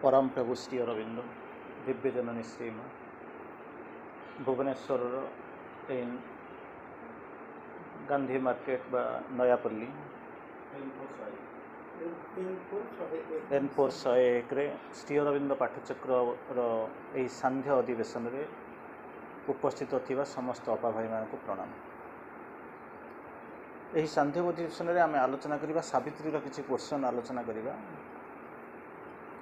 परम प्रभु श्री अरविंद दिव्य जननी श्रीमा भुवनेश्वर गांधी मार्केट बा नयापल्ली N401 श्री अरविंद पाठचक्र यही सांध्य अधिवेशन रे उपस्थित थिबा समस्त अपा भाई मान को प्रणाम। यही सांध्य अधिवेशन रे आम आलोचना करिबा सावित्री किसी पोर्शन आलोचना करिबा।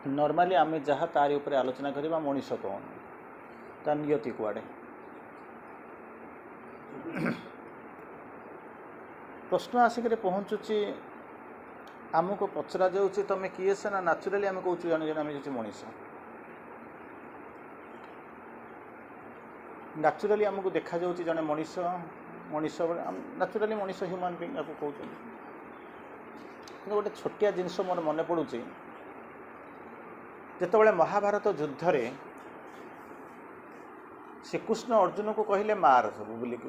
नॉर्मली आम जहाँ तारी उपरे आलोचना करिबा मनीष कौन ता नियति कुआडे प्रश्न आसिक पहुँचुची आमको पचरा जाऊँ तुम किए से ना नाचुराली आम कौच जन जन आम मनीष नाचुराली आमको देखा जाऊँ जड़े मनीष मनीष नाचुराली मनीष ह्यूमन बीइंग आपको कहते गोटे छोटिया जिनस मोर मन पड़ू जितेबाला महाभारत युद्ध रे श्रीकृष्ण अर्जुन को कहले मार सब बुलिक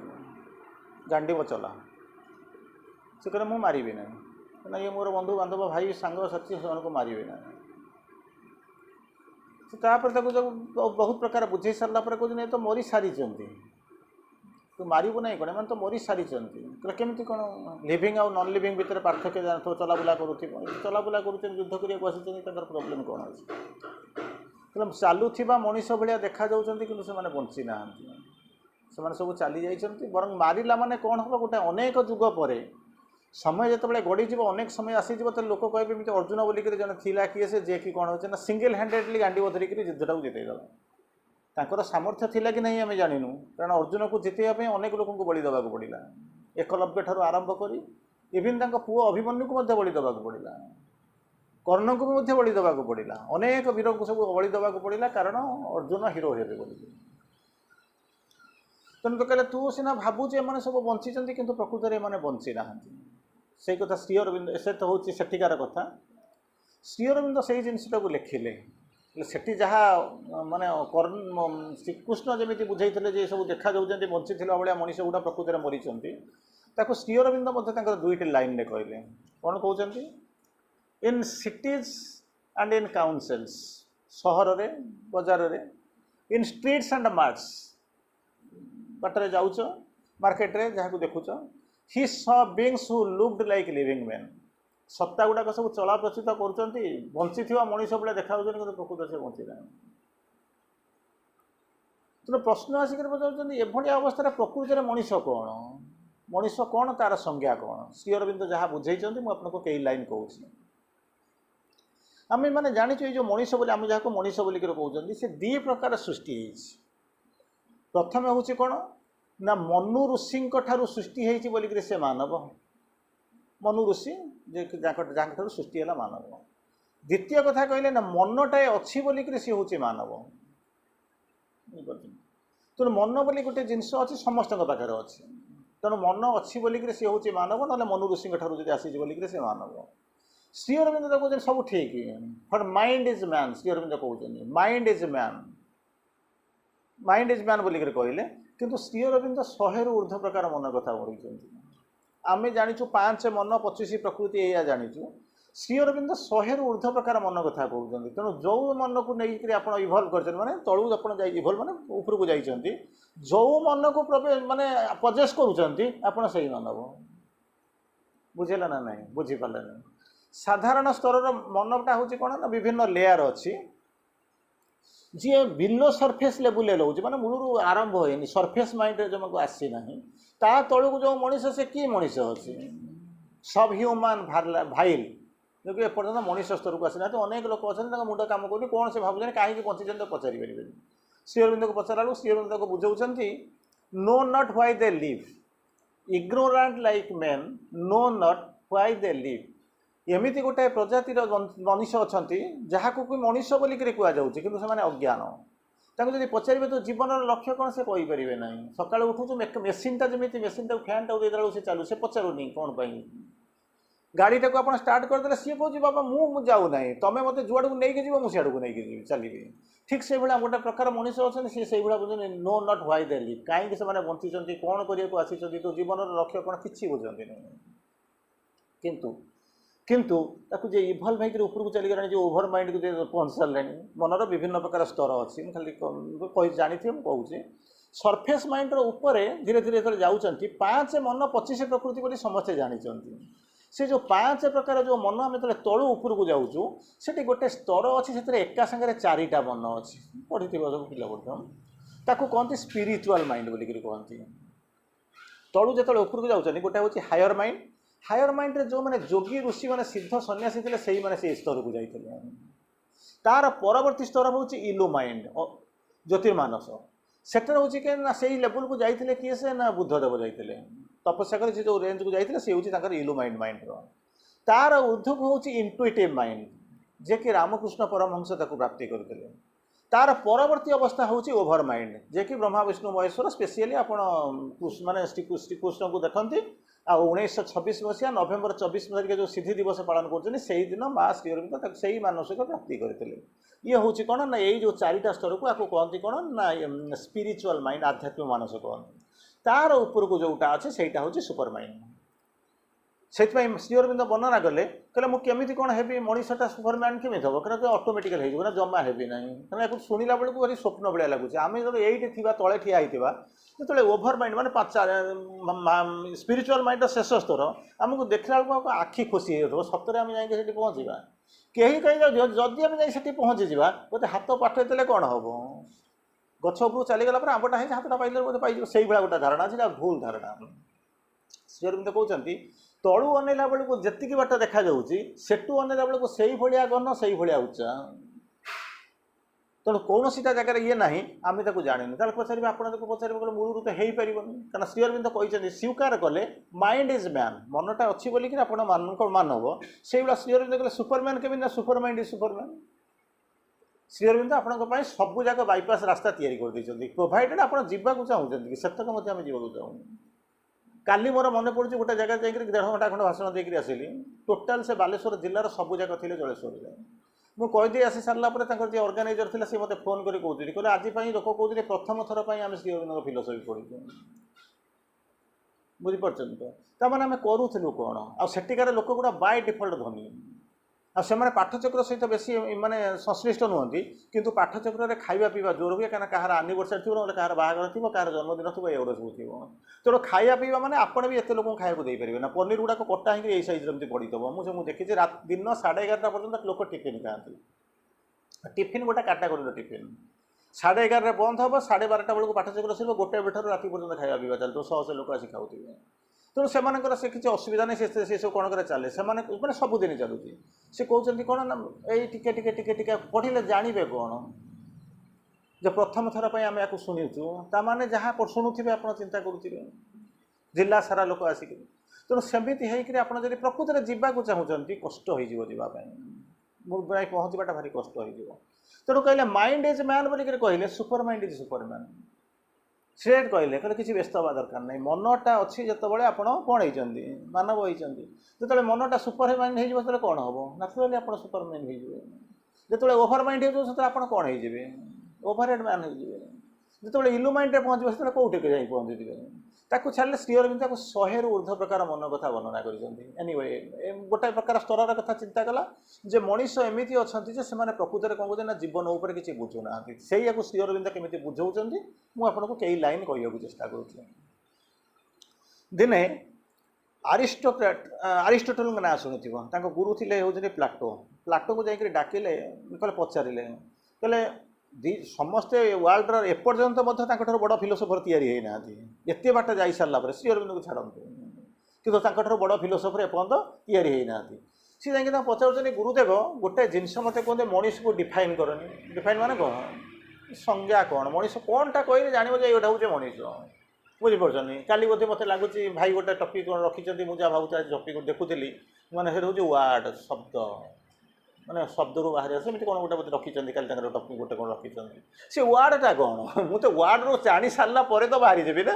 गांडीव चला से कहे मु मारि ना ना ये मोर बंधु बांधव भाई सांग साथी से मारे ना जब बहुत प्रकार बुझे सारा कहते तो मरी सारी तू मारू ना कौन मैंने तो मरी सारी केमी कौन लिविंग आउ नॉन लिविंग भितर पार्थक्य जानते चलाबुला चलाबुला कर युद्ध करने प्रोब्लेम कौन अच्छे चलुवा मनीष भाया देखा जाऊँ कि से बंची ना से सब चली जाइए बर मारा मैंने कौन हम गोटे अनेक जुग पर समय जो गड़ी अनेक समय आसीज तो लोक कहे अर्जुन बोलिक जन थिला किए से जे कि कौन हो सिंगल हैंडेडली गांडी धरिक युद्धटा जितेदेला तांकर सामर्थ्य थिला कि नहीं आम जानिनु कारण अर्जुन को जितेबाई अनेक लोक बलि देवाक पड़ा एकलव्य ठार आरंभ कर इवन पुओ अभिमन्यु को बलि देवाक पड़ा कर्ण को भी बलि देवाक पड़ा अनेक वीर को सब बलि देवाक पड़ा कारण अर्जुन हिरो हे बोली तेणु तो कहले तू सीना भावुचे एम सब बंची कि प्रकृत में एम बंची ना से कथा श्री अरविंद से तो हूँ सेठिकार कथा श्री अरविंद से जिनटा को लिखिले सेठी जहाँ माने श्रीकृष्ण जमी बुझे जे सब देखा जाऊँ बंची भाया मनीष गुड़ा प्रकृत में मरीचंती श्री अरविंद दुईट लाइन में कहले कौन कहते in cities and in councils सहर रे बजार रे इन स्ट्रीट्स एंड मार्ट्स बाटर जाऊच मार्केट रे जहाँ को देखुच ही saw beings who looked like living man सत्ता गुड़ाक सब चला प्रचित कर बंची मनीष भाया देखा कि प्रकृत से बंची ना तेना प्रश्न आसिक पचार एभली अवस्था प्रकृत में मनीष कौन तार संज्ञा कौन श्री अरविंद जहाँ बुझे मुझे कई लाइन कहूँ आम मैंने जाचु ये मनीष बोली आम जहाँ मनीष बोलिक कहते से दी प्रकार सृष्टि प्रथम हूँ कौन ना मनु ऋषि सृष्टि होती बोलिक से मानव मनु ऋषि जहाँ सृष्टि है मानव द्वितीय कथा कहले ना मनटाए अच्छी बोलिक सी हूँ मानव तेणु मन बोली गोटे जिनस अच्छी समस्त पाखे अच्छे तेणु मन अच्छी बोलिक सी हूँ मानव ना मनु ऋषि ठार आसी बोलिक से मानव श्री अरविंद तो कहते सब ठीक for mind is man Shri Aurobindo कहते माइंड इज मैन बोलिक कहले किंतु श्री अरविंद 100 रु ऊर्ध्व प्रकार मन कथा बोलते आम जाचु 5 मन 25 प्रकृति या जाचु श्री अरविंद 100 रु ऊर्ध्व प्रकार मन कथा कहते तेणु जो मन को लेकिन आप इभल्व कर माने तलू आप इभल्व माने ऊपर को जाइए जो मन को माने पजेस करुँच से मानव बुझेला ना नहीं बुझीपारे ना साधारण स्तर मनटा हूँ कौन ना विभिन्न लेयर अच्छी जी बिलो सरफेस लेवल रोचे माने मूलर आरंभ होनी सरफेस माइंड जमक आसी ना ता तलू जो मनीष से कि मनीष अच्छी सब ह्यूमान भाइल जो कि एपर्तंत मनीष स्तर को आसी ना अनेक लोक अच्छे मुंड कम कर कौन से भावुँ कहीं बंची पचारि पारे श्री अरविंद को पचारा श्री अरविंद को बुझाऊँ no not why they live ignorant like man no not why they live एमती गोटाए प्रजातिर मनीष अच्छा जहाँ को मनीष बोलिक कहुच्छे कि अज्ञान जब पचारे तो जीवन लक्ष्य कौन से कहींपर ना सका उठू मेसीनटा जमी मेसीनटा फैन टाइम देला से चालू से पचारूनी कौन पाई गाड़ीटा को आप स्टार्ट करदे सी कहे बाबा मुझे जाऊना तुम्हें मत जुआड़ को लेकिन जी मुझे को लेकिन चलिए ठीक से भाया गोटे प्रकार मनीष अच्छा सी भाया बुझे no not why they live कहीं से बंची कौन करने को आसी तो जीवन लक्ष्य कौन किसी बुझे किंतु किंतु ताकू जे इभल्व होकर उपरको चलीगला जो ओभर माइंड को पहुँच सारे मनर विभिन्न प्रकार स्तर अच्छी खाली जानी मुझे सरफेस माइंड ऊपर धीरे धीरे जो जाऊँच 5 मन 25 प्रकृति बोली समस्ते जानते से जो 5 प्रकार जो मन आम जो तलू उपरक जाऊँ से गोटे स्तर अच्छी से एका सागर 4टा मन अच्छी पढ़ी सब पिला पढ़ ताकू कहती स्पिरिचुअल माइंड बोलिक कहती तलू जो उपरक जाऊँ गोटे हूँ हायर माइंड रे जो मैंने जोगी ऋषि मैंने सिद्ध सन्यासी थे से मैंने से स्तर को जाते तार परवर्ती स्तर हूँ इलु माइंड ज्योतिर्मानस सेटर हूँ कि से लेवल को जाते किए से ना बुद्धदेव जाते तपस्या कर जो रेंज को जाते से हूँ इलु माइंड तार ऊर्ध्व को हूँ इंटुइटिव माइंड जे कि रामकृष्ण परमहंस ताको प्राप्ति करते तार परवर्ती अवस्था हूँ ओभर माइंड जे कि ब्रह्मा विष्णु महेश्वर स्पेशली आप माने श्रीकृष्ण को देखते आ 1926 मसीहा नवेम्बर 24 तारीख जो सिद्धि दिवस पालन कर दिन माँ श्री अरविंद से मानसिक प्राप्ति करते ये हूँ कौन ना यही जो 4टा स्तर को आपको कहती कौन ना स्पिरिचुअल माइंड आध्यात्मिक मानस कहते तार ऊपर को जोटा अच्छे से हूँ सुपर माइंड से श्री अरविंद वर्णना कले कहले मुझे कौन हेबी मनीषटा सुपरमैन केमी हम कहना ऑटोमेटिकल हो जमा हेबी ना कहना शुणिला बेलू भारी स्वप्न भाया लगुच आम जो ये तले ठिया होता जो ओभर माइंड माने स्पिरिचुअल माइंड शेष स्तर आमको देखला बेलू आखि खुशी हो सतरे आम जाए पहुँचा कहीं कहीं जदि आम जाए पहुँची जा गोटे हाथ पाठे कौन हम गछ उपरू चलीगला आंबटा है हाथटा पाइले पाई से गोटे धारणा अच्छे भूल धारणा श्री अरविंद कहते तलू अनेला बेलू जी बाट देखा सेटू अनेला बेलू से घन से उच्चा तेणु कौन सीटा जगह ये ना आम जानी पचारे आप पचारे मूलर तो हो पार कारण श्री अरविंद कहते स्वीकार कले माइंड इज मैन मनटा अच्छी बोलिक मानव से श्री अरविंद कहले सुपरमैन केमी ना super mind is superman Shri Aurobindo आपंप सबू जाक बाईपास रास्ता तैयारी कर प्रोभाइडेड आप चाहते सेतक आम जावाक चाहूँ काली मोर मन पड़े गोटे जगह जाकर 1.5 घंटा खंड भाषण देकर आसली टोटाल से बालेश्वर जिलार सबू जाक थे जलेश्वर मुझे कहीदे आसी सारापर जी अर्गानाइजर थे सी मत फोन कर कहते आज लोक कहते प्रथम थर पर आम श्री अरविंद फिलोसफी पढ़ी बुझीपार तो आम करूँ कौन आठिकार लोक गुड़ा बाय डिफल्ट धनी से पाठचक्र सहित बेसी माने संश्लिष्ट नुहति किंतु पाठचक्र में खाଇବା पीवा जोर हुए कहीं कहार आनिवर्सरी थी ना कहार बाहर थी कहार जन्मदिन थो ये सब थी तेणु खाଇବା पीवा मैंने आपड़ भी एत लोक खाया देपारे ना पनीर गुड़ाक कटा ही सैज पड़ी थो मुझे देखी दिन 11:30 पर्यटन लोक टिफिन खाती टिफिन गोटे काटागोरी टिफिन 11:30 बंद हम 12:30 बेलू पाठचक्र सर गोटे बेठर रात पर्यटन खाଇବା पीवा चलते 100 लोक आसी खाऊ तेणु से किसी असुविधा नहीं से सब कौन कर चले से मैंने सबुदिन चलुची से कहते कौन ना यही टिके पढ़े जानवे कौन जो प्रथम थर पर आम या शुणुचु ताने जहाँ शुणुवे आप चिंता करुवे जिला सारा लोक आसिक तेणु सेमती होकर आप प्रकृति में जावाक चाहूँगी कष्ट होवाई मुझे पहुँचवाटा भारी कष्ट हो तेणु कहले माइंड इज मैन बोलिक कहले super mind is Superman straight कहले किसी व्यस्त हवा दरकार नहीं मनटा अच्छी जिते आप कौन होती मानव होती जो मनटा सुपर माइंड हो कौन हम नाचुराली आप सुपर माइंड हो ओभर माइंड हो आप कौन हो ओभर हेड मैन हो जो इलु माइंड पहुँचे से कौटे जाए पहुँची ताकू छाड़े श्री अरविंद 100 रु ऊर्ध्व प्रकार मन कथा वर्णना करीवे गोटे प्रकार स्तर कथा चिंता कला जे मनीष एमती अच्छा से प्रकृत में कौन कहते जीवन उपर किसी बुझुना से श्री अरविंद केमी बुझाऊँ मुझे कई लाइन कहूँ चेष्टा करुँ दिने आरिस्टोटल ना शुणुव गुरु थे हूँ प्लाटो को जाकर डाकिले पचारे कहले समस्ते वर्ल्डर एपर्यंत बड़ फिलोसोफर या एत बाट जा सारापर श्री अरविंद को छाड़ू कि बड़ फिलोसोफर एपर्यंत या सी जा पचार गुरुदेव गोटे जिनस मत कहते मनीष को डिफाइन करनी डिफाइन माने कौन संज्ञा कौन मनीष कौनटा कहले जान ये हूँ मनीष बुझीपार काली बोधे मत लगुच भाई गोटे टपिक रखी मुझे भावुँ आज टपिक देखुली मैंने से हूँ वार्ड शब्द मैंने शब्द रू बाहर आसे कौन गोटे रखी काली टपिक गोटे कौन रखी से वार्डटा कौन मुझे वार्ड रू जाणी सारापर तो बाहरी देवी ना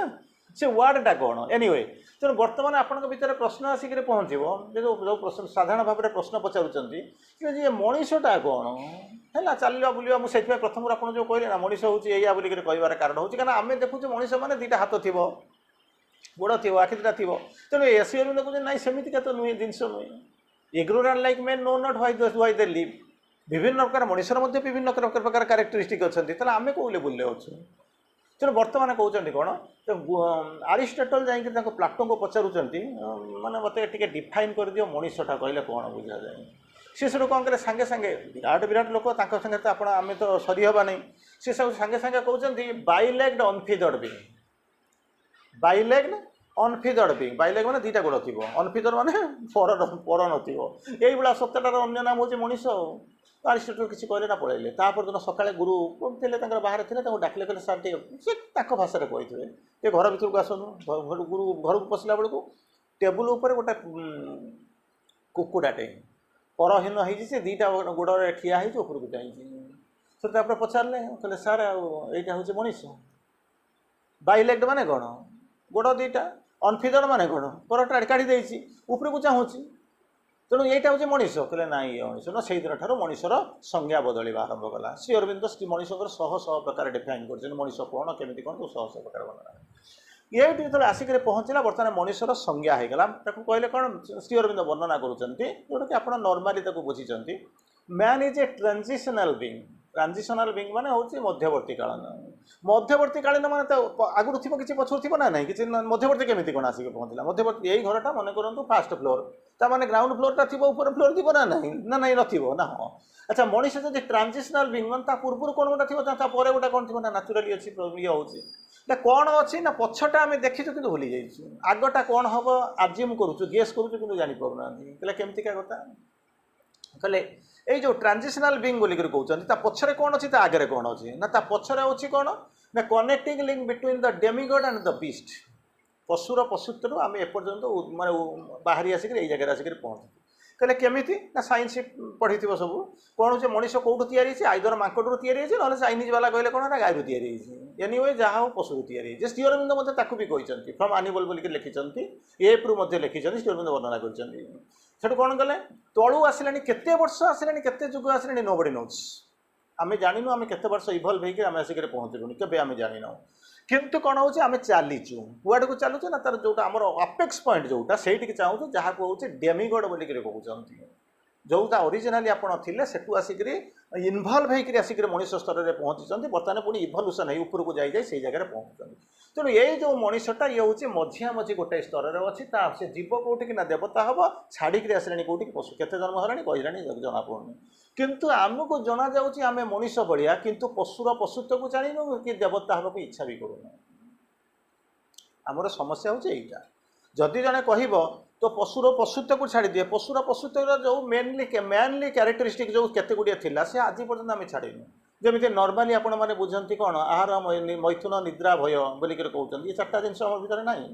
से वार्डटा कौन एनीवे तेणु बर्तमान आपण भितर प्रश्न आसिक पहुँचो जो प्रश्न साधारण भाव में प्रश्न पचारूँ कि मनीषटा कौन है चलवा बुलवा मुझे प्रथम आप जो कहले ना मनीष हूँ या बोलिक कहबार कारण हूँ कहीं आम देखुचे मनीष मैंने 2टा हाथ थी गोड़ थी आखि 2टा थी तेणु श्री अरविंद कहते ना सेमती तो नुहे जिनस नुहे ignorant like men know not why they live ବିଭିନ୍ନ ପ୍ରକାର ମଣିଷର ମଧ୍ୟ ବିଭିନ୍ନ ପ୍ରକାର କ୍ୟାରେକ୍ଟରିଷ୍ଟିକ୍ ଅଛନ୍ତି ତାହେଲେ ଆମେ କେଉଁ ଲେବୁଲରେ ଅଛୁ ତେଣୁ ବର୍ତ୍ତମାନ କହୁଛନ୍ତି କ'ଣ ଆରିଷ୍ଟଟଲ ଯାଇକି ତାଙ୍କୁ ପ୍ଲାଟୋଙ୍କୁ ପଚାରୁଛନ୍ତି ମାନେ ମୋତେ ଟିକେ ଡିଫାଇନ୍ କରିଦିଅ ମଣିଷଟା କହିଲେ କ'ଣ ବୁଝାଯାଏ ସେ ସେଠୁ କ'ଣ କଲେ ସାଙ୍ଗେ ସାଙ୍ଗେ ବିରାଟ ଲୋକ ତାଙ୍କ ସାଙ୍ଗେ ତ ଆପଣ ଆମେ ତ ସରି ହେବା ନାହିଁ ସେ ସବୁ ସାଙ୍ଗେ ସାଙ୍ଗେ କହୁଛନ୍ତି ବାଇଲେଗ୍ଡ ଅନଫିଦର୍ଡ ବିଙ୍ଗ ବାଇଲେଗ୍ଡ ଅନଫିଦର୍ଡ ବିଙ୍ଗ ବାଇଲେଗ୍ ମାନେ ଦୁଇଟା ଗୋଡ଼ ଥିବ ଅନଫିଦର୍ଡ ମାନେ ପର ନଥିବ ଏଇଭଳିଆ ସତ୍ୟଟାର ଅନ୍ୟ ନାମ ହେଉଛି ମଣିଷ ଆଉ ଆରିଷ୍ଟଟଲ କିଛି କହିଲେ ନା ପଳେଇଲେ ତାପର ଦିନ ସକାଳେ ଗୁରୁ ଥିଲେ ତାଙ୍କର ବାହାରେ ଥିଲେ ତାଙ୍କୁ ଡାକିଲେ କହିଲେ ସାର୍ ଟିକେ ସେ ତାଙ୍କ ଭାଷାରେ କହିଥିବେ ଟିକେ ଘର ଭିତରକୁ ଆସନ୍ତୁ ଗୁରୁ ଘରକୁ ପଶିଲା ବେଳକୁ ଟେବୁଲ ଉପରେ ଗୋଟେ କୁକୁଡ଼ାଟେ ପରହୀନ ହେଇଛି ସେ ଦୁଇଟା ଗୋଡ଼ରେ ଠିଆ ହେଇଛି ଉପରକୁ ଯାଇଛି ସେ ତାପରେ ପଚାରିଲେ କହିଲେ ସାର୍ ଆଉ ଏଇଟା ହେଉଛି ମଣିଷ ବାଇଲେଗ୍ଡ ମାନେ କ'ଣ ଗୋଡ଼ ଦୁଇଟା ଅନଫିଦର୍ଡ ମାନେ କ'ଣ ପରଟା କାଢ଼ି ଦେଇଛି ଉପରକୁ ଚାହୁଁଛି ତେଣୁ ଏଇଟା ହେଉଛି ମଣିଷ କହିଲେ ନାଇଁ ଇଏ ମଣିଷ ନା ସେଇଦିନ ଠାରୁ ମଣିଷର ସଂଜ୍ଞା ବଦଳିବା ଆରମ୍ଭ କଲା ଶ୍ରୀ ଅରବିନ୍ଦ ମଣିଷଙ୍କର ଶହ ପ୍ରକାର ଡିଫାଇନ୍ କରିଛନ୍ତି ମଣିଷ କ'ଣ କେମିତି କ'ଣ ଶହ ପ୍ରକାର ବର୍ଣ୍ଣନା ଏଇଠି ଯେତେବେଳେ ଆସିକରି ପହଞ୍ଚିଲା ବର୍ତ୍ତମାନ ମଣିଷର ସଂଜ୍ଞା ହେଇଗଲା ତାକୁ କହିଲେ କ'ଣ ଶ୍ରୀ ଅରବିନ୍ଦ ବର୍ଣ୍ଣନା କରୁଛନ୍ତି ଯେଉଁଟାକି ଆପଣ ନର୍ମାଲି ତାକୁ ବୁଝିଛନ୍ତି ମ୍ୟାନ୍ ଇଜ୍ ଏ ଟ୍ରାଞ୍ଜିସନାଲ ବିଙ୍ଗ ମାନେ ହେଉଛି ମଧ୍ୟବର୍ତ୍ତୀକାଳୀନ ମାନେ ତ ଆଗରୁ ଥିବ କିଛି ପଛରୁ ଥିବ ନା ନାହିଁ କିଛି ମଧ୍ୟବର୍ତ୍ତୀ କେମିତି କ'ଣ ଆସିକି ପହଞ୍ଚିଲା ମଧ୍ୟବର୍ତ୍ତୀ ଏଇ ଘରଟା ମନେ କରନ୍ତୁ ଫାଷ୍ଟ ଫ୍ଲୋର ତାମାନେ ଗ୍ରାଉଣ୍ଡ ଫ୍ଲୋରଟା ଥିବ ଉପର ଫ୍ଲୋର ଥିବ ନା ନାହିଁ ନଥିବ ନା ହଁ ଆଚ୍ଛା ମଣିଷ ଯଦି ଟ୍ରାଞ୍ଜିସନାଲ ବିଙ୍ଗ ମାନେ ତା ପୂର୍ବରୁ କ'ଣ ଗୋଟେ ଥିବ ତା ପରେ ଗୋଟେ କ'ଣ ଥିବ ନା ନ୍ୟାଚୁରାଲି ଅଛି ଇଏ ହେଉଛି ନା କ'ଣ ଅଛି ନା ପଛଟା ଆମେ ଦେଖିଛୁ କିନ୍ତୁ ଭୁଲି ଯାଇଛୁ ଆଗଟା କ'ଣ ହେବ ଆଜିମ୍ କରୁଛୁ ଗେସ୍ କରୁଛୁ କିନ୍ତୁ ଜାଣିପାରୁନାହାନ୍ତି କହିଲେ କେମିତିକା କଥା କହିଲେ ଏଇ ଯେଉଁ ଟ୍ରାଞ୍ଜିସନାଲ ବିଙ୍ଗ ବୋଲିକରି କହୁଛନ୍ତି ତା ପଛରେ କ'ଣ ଅଛି ତା ଆଗରେ କ'ଣ ଅଛି ନା ତା ପଛରେ ଅଛି କ'ଣ ନା connecting link between the demigod and the beast ପଶୁର ପଶୁତ୍ୱରୁ ଆମେ ଏପର୍ଯ୍ୟନ୍ତ ମାନେ ବାହାରି ଆସିକରି ଏଇ ଜାଗାରେ ଆସିକରି ପହଞ୍ଚୁଛୁ କହିଲେ କେମିତି ନା ସାଇନ୍ସ ପଢ଼ିଥିବ ସବୁ କ'ଣ ହେଉଛି ମଣିଷ କେଉଁଠୁ ତିଆରି ହେଇଛି ଆଇଦର ମାଙ୍କଡ଼ରୁ ତିଆରି ହେଇଛି ନହେଲେ ଚାଇନିଜ୍ ବାଲା କହିଲେ କ'ଣ ନା ଗାଈରୁ ତିଆରି ହେଇଛି ଏନିୱେ ଯାହା ହଉ ପଶୁରୁ ତିଆରି ହେଇଛି ଶ୍ରୀ ଅରବିନ୍ଦ ମଧ୍ୟ ତାକୁ ବି କହିଛନ୍ତି ଫ୍ରମ୍ ଆନିମଲ୍ ବୋଲିକି ଲେଖିଛନ୍ତି ଏପ୍ରୁ ମଧ୍ୟ ଲେଖିଛନ୍ତି ଶ୍ରୀ ଅରବିନ୍ଦ ବର୍ଣ୍ଣନା କରିଛନ୍ତି ସେଠୁ କ'ଣ କଲେ ତଳୁ ଆସିଲାଣି କେତେ ବର୍ଷ ଆସିଲାଣି କେତେ ଯୁଗ ଆସିଲାଣି ନୋବଡି ନୋଟ୍ସ ଆମେ ଜାଣିନୁ ଆମେ କେତେ ବର୍ଷ ଇଭଲ୍ଭ ହେଇକି ଆମେ ଆସିକରି ପହଞ୍ଚିଲୁଣି କେବେ ଆମେ ଜାଣିନାହୁଁ କିନ୍ତୁ କ'ଣ ହେଉଛି ଆମେ ଚାଲିଛୁ କୁଆଡ଼କୁ ଚାଲୁଛୁ ନା ତାର ଯେଉଁଟା ଆମର ଅପେକ୍ସ ପଏଣ୍ଟ ଯେଉଁଟା ସେଇଠିକି ଚାହୁଁଛୁ ଯାହାକୁ ହେଉଛି ଡେମିଗଡ୍ ବୋଲିକରି କହୁଛନ୍ତି ଯେଉଁଟା ଅରିଜିନାଲି ଆପଣ ଥିଲେ ସେଠୁ ଆସିକରି ଇନଭଲ୍ଭ ହେଇକରି ଆସିକରି ମଣିଷ ସ୍ତରରେ ପହଞ୍ଚିଛନ୍ତି ବର୍ତ୍ତମାନ ପୁଣି ଇଭଲ୍ୟୁସନ୍ ହେଇ ଉପରକୁ ଯାଇ ସେଇ ଜାଗାରେ ପହଞ୍ଚୁଛନ୍ତି ତେଣୁ ଏଇ ଯେଉଁ ମଣିଷଟା ଇଏ ହେଉଛି ମଝିଆମଝି ଗୋଟେ ସ୍ତରରେ ଅଛି ତା ସେ ଯିବ କେଉଁଠିକି ନା ଦେବତା ହେବ ଛାଡ଼ିକିରି ଆସିଲାଣି କେଉଁଠିକି ପଶୁ କେତେ ଜନ୍ମ ହେଲାଣି କହିଲାଣି ଜଣାପଡ଼ୁନି କିନ୍ତୁ ଆମକୁ ଜଣାଯାଉଛି ଆମେ ମଣିଷ ଭଳିଆ କିନ୍ତୁ ପଶୁର ପଶୁତ୍ୱକୁ ଜାଣିନୁ କି ଦେବତା ହେବାକୁ ଇଚ୍ଛା ବି କରୁନୁ ଆମର ସମସ୍ୟା ହେଉଛି ଏଇଟା ଯଦି ଜଣେ କହିବ ତ ପଶୁର ପଶୁତ୍ୱକୁ ଛାଡ଼ିଦିଏ ପଶୁର ପଶୁତ୍ୱର ଯେଉଁ ମ୍ୟାନଲି କ୍ୟାରେକ୍ଟରିଷ୍ଟିକ୍ ଯେଉଁ କେତେ ଗୁଡ଼ିଏ ଥିଲା ସେ ଆଜି ପର୍ଯ୍ୟନ୍ତ ଆମେ ଛାଡ଼ିନୁ ଯେମିତି ନର୍ମାଲି ଆପଣମାନେ ବୁଝନ୍ତି କ'ଣ ଆହାର ମୈଥୁନ ନିଦ୍ରା ଭୟ ବୋଲିକରି କହୁଛନ୍ତି ଏ ଚାରିଟା ଜିନିଷ ଆମ ଭିତରେ ନାହିଁ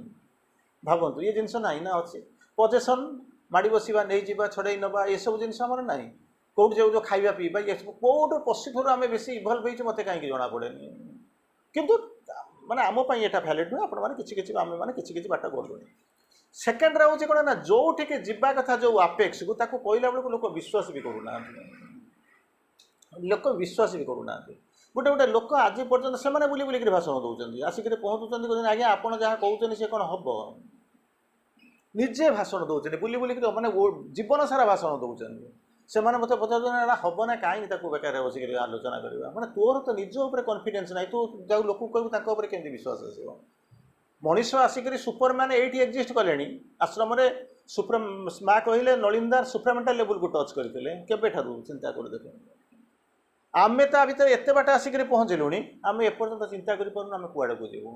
ଭାବନ୍ତୁ ଏ ଜିନିଷ ନାହିଁ ନା ଅଛି ପଜେସନ୍ ମାଡ଼ି ବସିବା ନେଇଯିବା ଛଡ଼େଇ ନେବା ଏସବୁ ଜିନିଷ ଆମର ନାହିଁ କେଉଁଠି ଯେଉଁ ଖାଇବା ପିଇବା ଏସବୁ କେଉଁଠୁ ପଶୁଠାରୁ ଆମେ ବେଶୀ ଇଭଲ୍ଭ ହେଇଛୁ ମୋତେ କାହିଁକି ଜଣାପଡ଼େନି କିନ୍ତୁ ମାନେ ଆମ ପାଇଁ ଏଇଟା ଭ୍ୟାଲିଡ୍ ନୁହେଁ ଆପଣମାନେ କିଛି ଆମେମାନେ କିଛି ବାଟ ଗଲୁଣି ସେକେଣ୍ଡରେ ହେଉଛି କ'ଣ ନା ଯେଉଁଠିକି ଯିବା କଥା ଯେଉଁ ଆପେକ୍ସକୁ ତାକୁ କହିଲା ବେଳକୁ ଲୋକ ବିଶ୍ୱାସ ବି କରୁନାହାନ୍ତି ଗୋଟେ ଲୋକ ଆଜି ପର୍ଯ୍ୟନ୍ତ ସେମାନେ ବୁଲିକରି ଭାଷଣ ଦେଉଛନ୍ତି ଆସିକରି ପହଞ୍ଚୁଛନ୍ତି କହୁଛନ୍ତି ଆଜ୍ଞା ଆପଣ ଯାହା କହୁଛନ୍ତି ସେ କ'ଣ ହେବ ନିଜେ ଭାଷଣ ଦେଉଛନ୍ତି ବୁଲିକରି ମାନେ ଜୀବନ ସାରା ଭାଷଣ ଦେଉଛନ୍ତି ସେମାନେ ମୋତେ ପଚାରୁଛନ୍ତି ଏଇଟା ହେବ ନା କାହିଁକି ତାକୁ ବେକାର ବସିକରି ଆଲୋଚନା କରିବା ମାନେ ତୋର ତ ନିଜ ଉପରେ କନଫିଡେନ୍ସ ନାହିଁ ତୁ ଯାଉ ଲୋକକୁ କହିବୁ ତାଙ୍କ ଉପରେ କେମିତି ବିଶ୍ୱାସ ଆସିବ ମଣିଷ ଆସିକରି ସୁପରମ୍ୟାନ୍ ଏଇଠି ଏକ୍ଜିଷ୍ଟ କଲେଣି ଆଶ୍ରମରେ ମା କହିଲେ ନଳିନ୍ଦାର ସୁପ୍ରାମେଣ୍ଟାଲ ଲେବୁଲକୁ ଟଚ୍ କରିଥିଲେ କେବେଠାରୁ ଚିନ୍ତା କରି ଦେଖନ୍ତୁ ଆମେ ତା ଭିତରେ ଏତେ ବାଟ ଆସିକରି ପହଞ୍ଚିଲୁଣି ଆମେ ଏପର୍ଯ୍ୟନ୍ତ ଚିନ୍ତା କରିପାରୁନୁ ଆମେ କୁଆଡ଼କୁ ଯିବୁ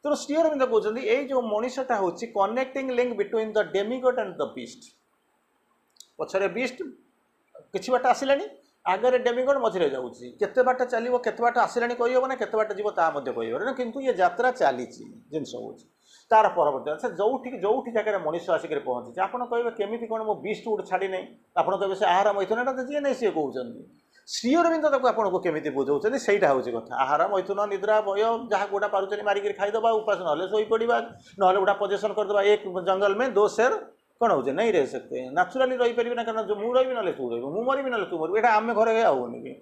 ତେଣୁ ଶ୍ରୀ ଅରବିନ୍ଦ କହୁଛନ୍ତି ଏଇ ଯେଉଁ ମଣିଷଟା ହେଉଛି connecting link between the demigod and the beast ପଛରେ ବିଷ୍ଟ କିଛି ବାଟ ଆସିଲାଣି ଆଗରେ ଡେମିଗଡ୍ ମଝିରେ ଯାଉଛି କେତେ ବାଟ ଚାଲିବ କେତେ ବାଟ ଆସିଲାଣି କହିହେବ ନା କେତେ ବାଟ ଯିବ ତାହା ମଧ୍ୟ କହିହେବ ନା କିନ୍ତୁ ଇଏ ଯାତ୍ରା ଚାଲିଛି ଜିନିଷ ହେଉଛି ତାର ପରବର୍ତ୍ତୀ ସେ ଯେଉଁଠି ଜାଗାରେ ମଣିଷ ଆସିକରି ପହଞ୍ଚିଛି ଆପଣ କହିବେ କେମିତି କ'ଣ ମୁଁ ବିଷ୍ଟ ଉଡ୍ ଛାଡ଼ି ନାହିଁ ଆପଣ କହିବେ ସେ ଆହାର ମୈଥୁନଟା ତ ଯିଏ ନାହିଁ ସିଏ କହୁଛନ୍ତି ଶ୍ରୀ ଅରବିନ୍ଦ ତାକୁ ଆପଣଙ୍କୁ କେମିତି ବୁଝାଉଛନ୍ତି ସେଇଟା ହେଉଛି କଥା ଆହାର ମୈଥୁନ ନିଦ୍ରା ଭୟ ଯାହା ଗୋଟା ପାରୁଛନ୍ତି ମାରିକିରି ଖାଇଦେବା ଉପାସ ନହେଲେ ଶୋଇପଡ଼ିବା ନହେଲେ ଗୋଟା ପଜେସନ୍ କରିଦେବା ଏକ ଜଙ୍ଗଲ ମେ ଦୋ ସେର କ'ଣ ହେଉଛି ନାଇଁ ରେ ସେତେ ନ୍ୟାଚୁରାଲି ରହିପାରିବି ନା କାରଣ ମୁଁ ରହିବି ନହେଲେ ତୁ ରହିବୁ ମୁଁ ମରିବି ନହେଲେ ତୁ ମରିବୁ ଏଇଟା ଆମେ ଘରେ ହେଉନି କି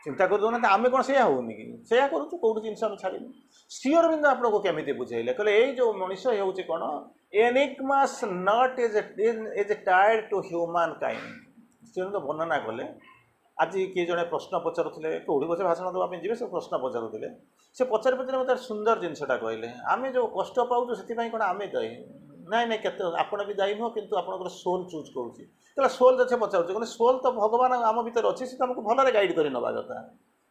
चिंता कर दौना आम कौन से होनी कि से करूँ कौट जिन आम छाड़ू श्री अरविंद आपको केमी बुझेले कहले ये जो मनीष हूँ कौन enigmas not is tired to human kind Shri Aurobindo वर्णना कले आज किए जड़े प्रश्न पचारुले कौटी बस भाषण देवाई जी से प्रश्न पचारुले से पचारि पचारि मत सुंदर जिनसा कहले आम जो कष्ट पाऊँ से कौन आम दायी नाई नाई केत आपण भी दायी नुह कि आप सोल चूज करुँच सोल जो पचार कहते सोल तो भगवान आम भर अच्छे से तुमको भलरे गाइड कर नवा कथा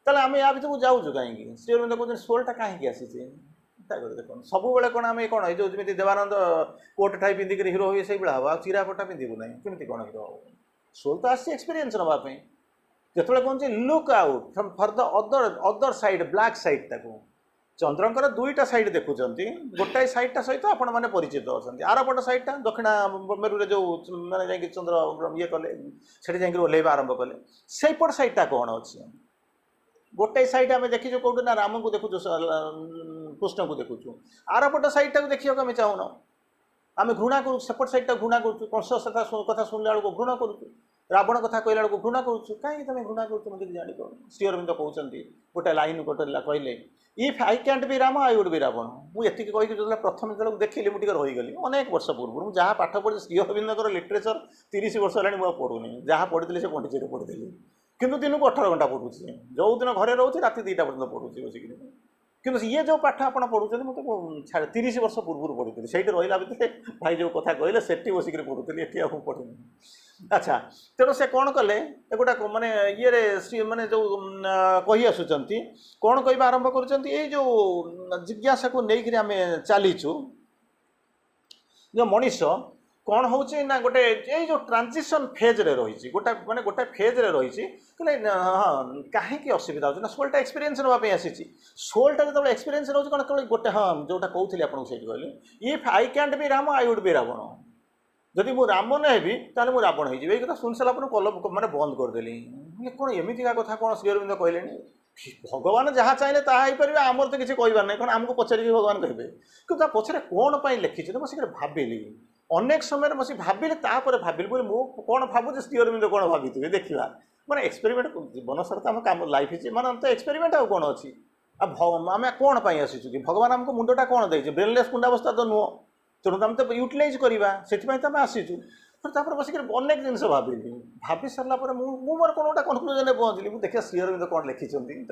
तेल आम या भर जाऊँ कहीं श्री अरविंद कहते सोलटा कहीं आसी देख सब बेले कौन आम कौन ये जो जमी देवानंद कोट टाई पिंधिक हिरो हुए से भाव आ चिरापटा पिंधु ना केमी कौन हिरो हम सोल तो आसी एक्सपीरियंस नापी जो कहते look out from for the other side black side ताकू चंद्रकर दुईटा साइड देखुं गोटाए सैडटा सहित आपण मैंने परिचित अच्छा आरपट सैडटा दक्षिणा मेरु जो मैंने जा चंद्र ये कले से ओह्लैवा आरंभ कले सेपट सैडटा कौन अच्छी गोटाए सैड आम देखीचु कौट ना राम को देखुचु कृष्ण को देखुचु आरपट सैडटा देखा आम चाहून आम घृणा करूँ सेपट सैडटा घृणा करूँ कंस कथा शुणला बेलू घृणा करूँ रावण कथा कहला बेलू घृणा करूँ कहीं तुम घृणा करूँ मुझे जापर श्री अरविंद कहते गोटे लाइन गोटे कहले if I can't be Ram I would be Ravan मुझे कहीकि जो प्रथम जो देखिली मुझे रहीगली अनेक वर्ष पूर्व जहाँ पाठ पढ़ी श्री अरविंद लिटरेचर 30 वर्ष है पढ़ुनी जहाँ पढ़ी से पंडिचेरी पढ़ी किंतु दिन को 18 घंटा पढ़ुची जो दिन घरे रोचे राति 2टा पर्यटन पढ़ुची बसिक कि ये जो पाठ आप पढ़ुते मुझे 30 वर्ष पूर्व पढ़ी से रहा भितर भाई जो कथा कहले से बसिक पढ़ुली ये पढ़ुनी अच्छा तेणु से कौन कले एगोटा माने ये माने जो कही आसुचंती कौन कहवा आरंभ कर जो जिज्ञासा को लेकर आम चलीचु जो मनीष कौन होची ना गोटे ये जो ट्रांजिशन फेज रे रही गोटा माने गोटे फेज रे रही कहले हाँ कहीं असुविधा होना सोलटा एक्सपीरियंस नापी आसी सोलटा जो एक्सपीरियंस रोज कौन कहले गोटे हाँ जोटा कहली आपको से कहली if I can't be Ram I would be Ravan जदि मु राम न हेबी ताले मु रावण हो ये कथा शुणी सारा कल मैंने बंद करदेली कौन एमतीका कथा कौन श्री अरविंद कहले भगवान जहाँ चाहिए ताही पारे आमर तो किसी कहबार नहीं कौन आमको पचारि भगवान कहे कि पछरे कौन पर लिखी बस भाविली अनेक समय बस भाविली भाविली बोले मुझे कौन भावुँ श्री अरविंद कौन भाभी देखा मैंने एक्सपेरिमेंट जीवन सारा आम कम लाइफ मैंने तो एक्सपेरिमेंट आउ कौन अच्छी आम कौन पर आसीचु कि भगवान आमको मुंडा कौन देचे ब्रेनलेस कुंडावस्था तो नुह तेणु आम तो यूटिलाइज करवा से आम आसीचु फिर बसिक अनेक जिन भाविली भाभी सारापर मोर कौन गोटा कनक्लूजन पहुँचली मुझे देखिए श्री अरविंद कौन लिखिं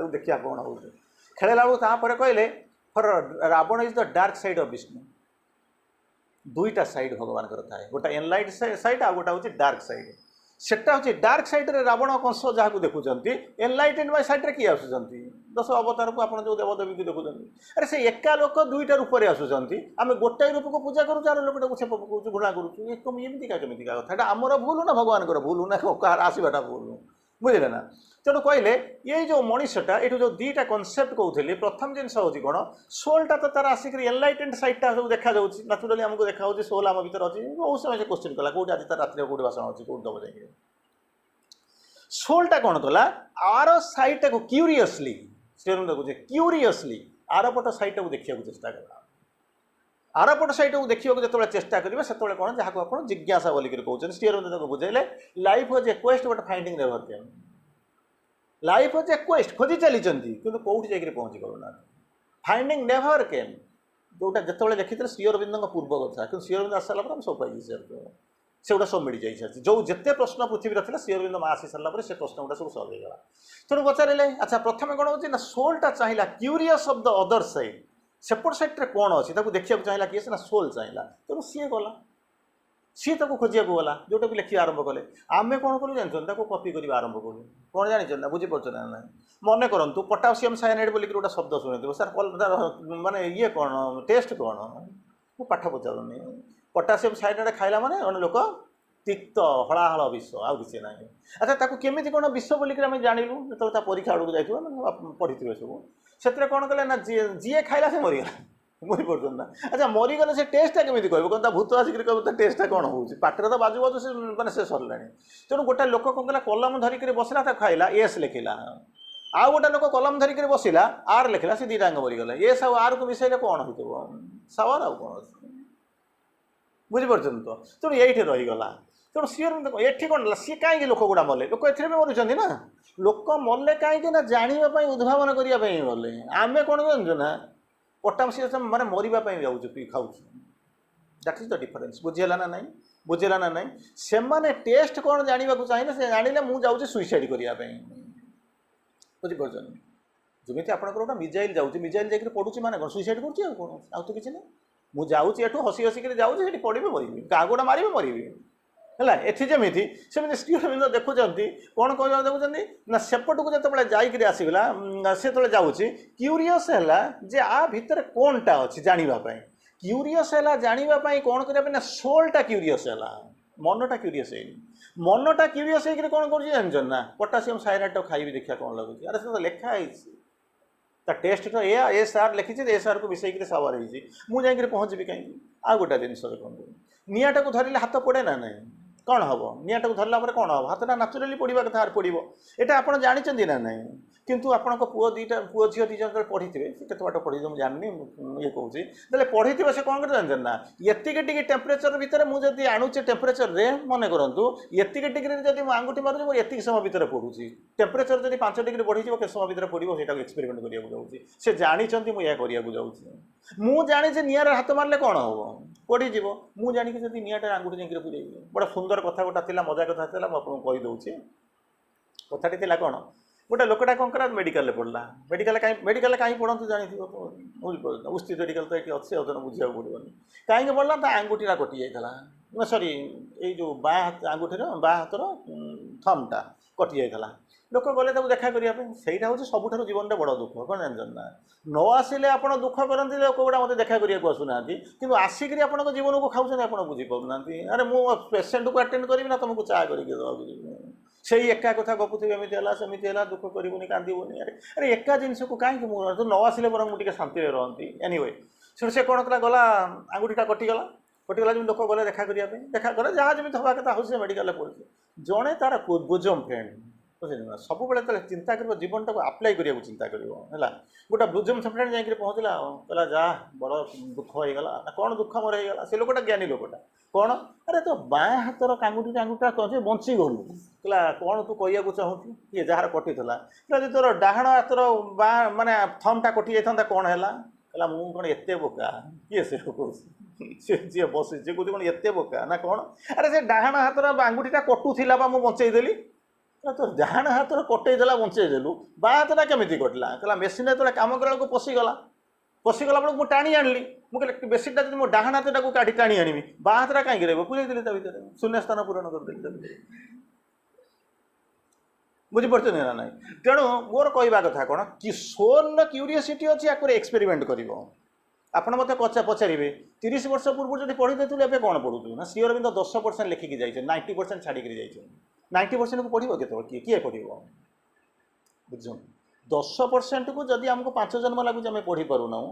देखिए कौन हो खेला बेलू कहले फर Ravana is the dark side of Vishnu दुईटा साइड भगवान थाए गोटा एनलाइट साइड आ गोटा हूँ डार्क साइड सेटा हूँ डार्क साइड रे रावण कंस जहाँ देखुं एनलाइटेड बाय साइड रे किए आसुँच 10 अवतार को आप जो देवदेवी को देखुं अरे से एका लोक दुईटा रूप से आसुँच आम गोटाए रूप को पूजा करूँ आर लोकटा छेप पकाऊँ घृणा करूँ एमतीका केमिका कथा आमर भूल ना भगवान भूल ना कह आसवाटा भूल बुझे ना तेणु कहले ये जो मनीषटा ये जो 2टा कनसेप्ट कहते प्रथम जिन हूँ कौन सोलटा तो तार आसिक एनलाइटेड साइडटा सब देखा नाचुराली आमको देखा सोल आम भर अच्छी बहुत समय से क्वेश्चन कला कौट आज रात कौट भाषण अच्छी कौट दब जाए सोलटा कौन कला आर साइडटा को क्यूरीयसली श्री अरविंद कहे क्यूरीयसली आरपट साइडटा को देखा चेष्टा कला आरपट साइड को देखा जो चेष्टा करेंगे से कौन जहाँ को आप जिज्ञासा बोलिक कहते श्री अरविंद बुझेले life was a quest but finding never came life was a quest खोजी चली कि कौटी जाकर पहुँची पाना फाइंडिंग नेवर केम जोटा जो देखी श्री अरविंद पूर्व कथा कि श्री अरविंद आस सारा सब पाई से गुड़ा सब मिल जाए जो जिते प्रश्न पृथ्वी रहा श्री अरविंद आसी सारा से प्रश्न गुड़ा सब सल्व होगा तेणु पचारे अच्छा प्रथम कौन हो सोलटा चाहिए curious of the other side सेपट साइड कौन अच्छी देखा चाहिए किए से सोल चाहिए तेणु सी गला सी खोजा गला जोटा भी लिखा आरंभ कले आम कौन कलु जानते कपी करवा आरंभ कलु कौन जानी ना बुझीपार ना ना मन करूँ पोटासियम साइनाइड बोलिक गोटे शब्द शुणी सर माने ये कौन टेस्ट कौन मु पाठ पचारूनी पोटासियम साइनाइड खाइला माने अने लोक तिक्त हलाहल विष आउ कि ना अच्छा ताको केमिति कौन विष बोलिक आम जानलु जो परीक्षा आड़ को पढ़ी सब से कौन कले ना जी खाइला से मरीगला बुझीपार ना अच्छा मरीगले से टेस्टा केमी कह कौन भूत आसिक कह टेस्टा कौन हो पाटे तो बाजू बाजू से मैंने से सरला तेणु गोटे लोक कौन कला कलम धरिक बसला खाइला एस लिखिला आउ गोटे लोक कलम धरिक बसला आर लिखला से 2टा मरीगले एस आर को मिसाइले कौन हो सावर आउ कौन बुझीपार तो तेणु ये रहीगला ତେଣୁ ଶ୍ରୀ ଅରବିନ୍ଦ ଏଠି କ'ଣ ହେଲା ସିଏ କାହିଁକି ଲୋକ ଗୁଡ଼ା ମଲେ ଲୋକ ଏଥିରେ ବି ମରୁଛନ୍ତି ନା ଲୋକ ମଲେ କାହିଁକି ନା ଜାଣିବା ପାଇଁ ଉଦ୍ଭାବନ କରିବା ପାଇଁ ମଲେ ଆମେ କ'ଣ ଜାଣିଛୁ ନା ପଟାସିୟମ୍ ମାନେ ମରିବା ପାଇଁ ଯାଉଛୁ ଖାଉଛୁ ଦ୍ୟାଟ୍ ଇଜ୍ ଦ ଡିଫରେନ୍ସ ବୁଝିହେଲା ନା ନାହିଁ ବୁଝିଲା ନା ନାହିଁ ସେମାନେ ଟେଷ୍ଟ କ'ଣ ଜାଣିବାକୁ ଚାହିଁଲେ ସେ ଜାଣିଲେ ମୁଁ ଯାଉଛି ସୁଇସାଇଡ୍ କରିବା ପାଇଁ ବୁଝିପାରୁଛନ୍ତି ଯେମିତି ଆପଣଙ୍କର ଗୋଟେ ମିଜାଇଲ୍ ଯାଉଛି ମିଜାଇଲ୍ ଯାଇକି ପଡ଼ୁଛି ମାନେ କ'ଣ ସୁଇସାଇଡ୍ କରୁଛି ଆଉ କ'ଣ ଆଉ ତ କିଛି ନାହିଁ ମୁଁ ଯାଉଛି ଏଠୁ ହସି ହସିକିରି ଯାଉଛି ସେଠି ପଡ଼ିବି ମରିବି କାହାକୁ ଗୋଟେ ମାରିବି ମରିବି ହେଲା ଏଠି ଯେମିତି ସେମିତି ଶ୍ରୀ ଅରବିନ୍ଦ ଦେଖୁଛନ୍ତି କ'ଣ କହିବାକୁ ଦେଖୁଛନ୍ତି ନା ସେପଟକୁ ଯେତେବେଳେ ଯାଇକିରି ଆସିଗଲା ସେ ଯେତେବେଳେ ଯାଉଛି କ୍ୟୁରିୟସ୍ ହେଲା ଯେ ଆ ଭିତରେ କ'ଣଟା ଅଛି ଜାଣିବା ପାଇଁ କ୍ୟୁରିୟସ୍ ହେଲା ଜାଣିବା ପାଇଁ କ'ଣ କରିବା ପାଇଁ ନା ସୋଲ୍ଟା କ୍ୟୁରିୟସ୍ ହେଲା ମନଟା କ୍ୟୁରିୟସ୍ ହେଇନି ମନଟା କ୍ୟୁରିୟସ୍ ହେଇକିରି କ'ଣ କରୁଛି ଜାଣିଛନ୍ତି ନା ପଟାସିୟମ୍ ସାଇନାଇଡ଼୍ଟାକୁ ଖାଇବି ଦେଖିବା କ'ଣ ଲାଗୁଛି ଆରେ ସେ ତ ଲେଖା ହେଇଛି ତା ଟେଷ୍ଟଟା ଏଇଆ ଏ ସାର୍ ଲେଖିଛି ଏ ସାର୍କୁ ମିଶାଇକିରି ସାୱାର ହେଇଛି ମୁଁ ଯାଇକିରି ପହଞ୍ଚିବି କାହିଁକି ଆଉ ଗୋଟେ ଜିନିଷ ଦେଖନ୍ତୁ ନିଆଁଟାକୁ ଧରିଲେ ହାତ ପଡ଼େ ନା ନାହିଁ କ'ଣ ହେବ ନିଆଁଟାକୁ ଧରିଲା ପରେ କ'ଣ ହେବ ହାତଟା ନ୍ୟାଚୁରାଲି ପଡ଼ିବା କଥା ପଡ଼ିବ ଏଇଟା ଆପଣ ଜାଣିଛନ୍ତି ନା ନାହିଁ କିନ୍ତୁ ଆପଣଙ୍କ ପୁଅ ଝିଅ ଦୁଇ ଜଣ ଯେତେବେଳେ ପଢ଼ିଥିବେ ସେ କେତେ ବାଟ ପଢ଼ିଥିବେ ମୁଁ ଜାଣିନି ଇଏ କହୁଛି ଯେତେବେଳେ ପଢ଼ିଥିବେ ସେ କ'ଣ କରି ଜାଣିଛନ୍ତି ନା ଏତିକି ଟିକେ ଟେମ୍ପରେଚର୍ ଭିତରେ ମୁଁ ଯଦି ଆଣୁଛି ଟେମ୍ପରେଚର୍ରେ ମନେ କରନ୍ତୁ ଏତିକି ଡିଗ୍ରୀରେ ଯଦି ମୁଁ ଆଙ୍ଗୁଠି ମାରୁଛି ମୁଁ ଏତିକି ସମୟ ଭିତରେ ପଡ଼ୁଛି ଟେମ୍ପରେଚର୍ ଯଦି 5 ଡିଗ୍ରୀ ବଢ଼ିଯିବ କେତେ ସମୟ ଭିତରେ ପଡ଼ିବ ସେଇଟାକୁ ଏକ୍ସପେରିମେଣ୍ଟ କରିବାକୁ ଯାଉଛି ସେ ଜାଣିଛନ୍ତି ମୁଁ ଏହା କରିବାକୁ ଯାଉଛି ମୁଁ ଜାଣିଛି ନିଆଁରେ ହାତ ମାରିଲେ କ'ଣ ହେବ ପଡ଼ିଯିବ ମୁଁ ଜାଣିକି ଯଦି ନିଆଁଟା ଆଙ୍ଗୁଠି ଯାଇକି ପୁରେଇବି ବଡ଼ ସୁନ୍ଦର କଥା ଗୋଟେ ଥିଲା ମଜା କଥା ଥିଲା ମୁଁ ଆପଣଙ୍କୁ କହିଦେଉଛି କଥାଟି ଥିଲା କ'ଣ ଗୋଟେ ଲୋକଟା କ'ଣ କଲା ମେଡ଼ିକାଲରେ ପଡ଼ିଲା ମେଡ଼ିକାଲରେ କାହିଁ ପଢ଼ନ୍ତୁ ଜାଣିଥିବ ଉସ୍ତି ମେଡ଼ିକାଲ ତ ଏଠି ଅଛି ଆଉ ତେଣୁ ବୁଝିବାକୁ ପଡ଼ିବନି କାହିଁକି ପଡ଼ିଲା ତା ଆଙ୍ଗୁଠିଟା କଟି ଯାଇଥିଲା ସରି ଏଇ ଯେଉଁ ବାଁ ଆଙ୍ଗୁଠିର ବାଁ ହାତର ଥମ୍ଟା କଟି ଯାଇଥିଲା ଲୋକ ଗଲେ ତାକୁ ଦେଖା କରିବା ପାଇଁ ସେଇଟା ହେଉଛି ସବୁଠାରୁ ଜୀବନରେ ବଡ଼ ଦୁଃଖ କ'ଣ ଜାଣିଛନ୍ତି ନା ନ ଆସିଲେ ଆପଣ ଦୁଃଖ କରନ୍ତି ଲୋକ ଗୁଡ଼ା ମୋତେ ଦେଖା କରିବାକୁ ଆସୁନାହାନ୍ତି କିନ୍ତୁ ଆସିକିରି ଆପଣଙ୍କ ଜୀବନକୁ ଖାଉଛନ୍ତି ଆପଣ ବୁଝିପାରୁନାହାନ୍ତି ଆରେ ମୁଁ ପେସେଣ୍ଟକୁ ଆଟେଣ୍ଡ କରିବି ନା ତୁମକୁ ଚା କରିକି ଦେବାକୁ ଯିବି ସେଇ ଏକା କଥା ଗପୁଥିବି ଏମିତି ହେଲା ସେମିତି ହେଲା ଦୁଃଖ କରିବୁନି କାନ୍ଦିବୁନି ଆରେ ଏକା ଜିନିଷକୁ କାହିଁକି ମୁଁ ତୁ ନ ଆସିଲେ ବରଂ ମୁଁ ଟିକେ ଶାନ୍ତିରେ ରହନ୍ତି ଏନିୱେ ସେଠୁ ସେ କ'ଣ କଲା ଗଲା ଆଙ୍ଗୁଠିଟା କଟିଗଲା ଯେମିତି ଲୋକ ଗଲେ ଦେଖା କରିବା ପାଇଁ ଦେଖା କଲେ ଯାହା ଯେମିତି ହେବା କଥା ହେଉଛି ସେ ମେଡ଼ିକାଲରେ ପଡ଼ୁଛି ଜଣେ ତା'ର ବୁଝମ ଫ୍ରେଣ୍ଡ ବୁଝିଲେ ନା ସବୁବେଳେ ଯେତେବେଳେ ଚିନ୍ତା କରିବ ଜୀବନଟାକୁ ଆପ୍ଲାଏ କରିବାକୁ ଚିନ୍ତା କରିବ ହେଲା ଗୋଟେ ବୁଝମ ଫ୍ରେଣ୍ଡ ଯାଇକିରି ପହଞ୍ଚିଲା କହିଲା ଯାହା ବଡ଼ ଦୁଃଖ ହେଇଗଲା ନା କ'ଣ ଦୁଃଖ ମୋର ହେଇଗଲା ସେ ଲୋକଟା ଜ୍ଞାନୀ ଲୋକଟା କ'ଣ ଆରେ ତୋ ବାଁ ହାତର ଆଙ୍ଗୁଠିଟା କହୁଛି ବଞ୍ଚିଗଲୁ କହିଲା କ'ଣ ତୁ କହିବାକୁ ଚାହୁଁଛୁ କିଏ ଯାହାର କଟିଥିଲା କହିଲା ଯଦି ତୋର ଡାହାଣ ହାତର ବାଁ ମାନେ ଥମ୍ଟା କଟି ଯାଇଥାନ୍ତା କ'ଣ ହେଲା କହିଲା ମୁଁ କ'ଣ ଏତେ ବୋକା କିଏ ସେ କହୁଛି ସେ ଯିଏ ବସିଛି କହୁଛି କ'ଣ ଏତେ ବୋକା ନା କ'ଣ ଆରେ ସେ ଡାହାଣ ହାତର ଆଙ୍ଗୁଠିଟା କଟୁଥିଲା ବା ମୁଁ ବଞ୍ଚେଇଦେଲି ତୋ ଡାହାଣ ହାତର କଟେଇ ଦେଲା ବଞ୍ଚେଇଦେଲୁ ବାଁ ହାତଟା କେମିତି କଟିଲା କହିଲା ମେସିନ୍ରେ ଯେତେବେଳେ କାମ କଲା ବେଳକୁ ପଶିଗଲା ବେଳକୁ ମୁଁ ଟାଣି ଆଣିଲି ମୁଁ କହିଲି ବେଶୀଟା ଯଦି ମୋ ଡାହାଣ ହାତଟାକୁ କାଢ଼ି ଟାଣି ଆଣିବି ବାଁ ହାତଟା କାହିଁକି ରହିବ ପୁରେଇ ଦେଲି ତା ଭିତରେ ଶୂନ୍ୟସ୍ଥାନ ପୂରଣ କରିଦେଲି ତା ଭିତରେ ବୁଝିପାରୁଛନ୍ତି ନା ନାହିଁ ତେଣୁ ମୋର କହିବା କଥା କ'ଣ କି ସୋଲ୍ର କ୍ୟୁରିଓସିଟି ଅଛି ୟାକୁ ଏକ୍ସପେରିମେଣ୍ଟ କରିବ ଆପଣ ମୋତେ ପଚାରିବେ 30 ବର୍ଷ ପୂର୍ବରୁ ଯଦି ପଢ଼ି ଦେଇଥିଲୁ ଏବେ କ'ଣ ପଢ଼ୁଛୁ ନା ଶ୍ରୀ ଅରବିନ୍ଦ 10% ଲେଖିକି ଯାଇଛନ୍ତି 90% ଛାଡ଼ିକିରି ଯାଇଛନ୍ତି 90%କୁ ପଢ଼ିବ କେତେବେଳେ କିଏ ପଢ଼ିବ ବୁଝୁଛନ୍ତି 10%କୁ ଯଦି ଆମକୁ 5 ଜନ୍ମ ଲାଗୁଛି ଆମେ ପଢ଼ିପାରୁନାହୁଁ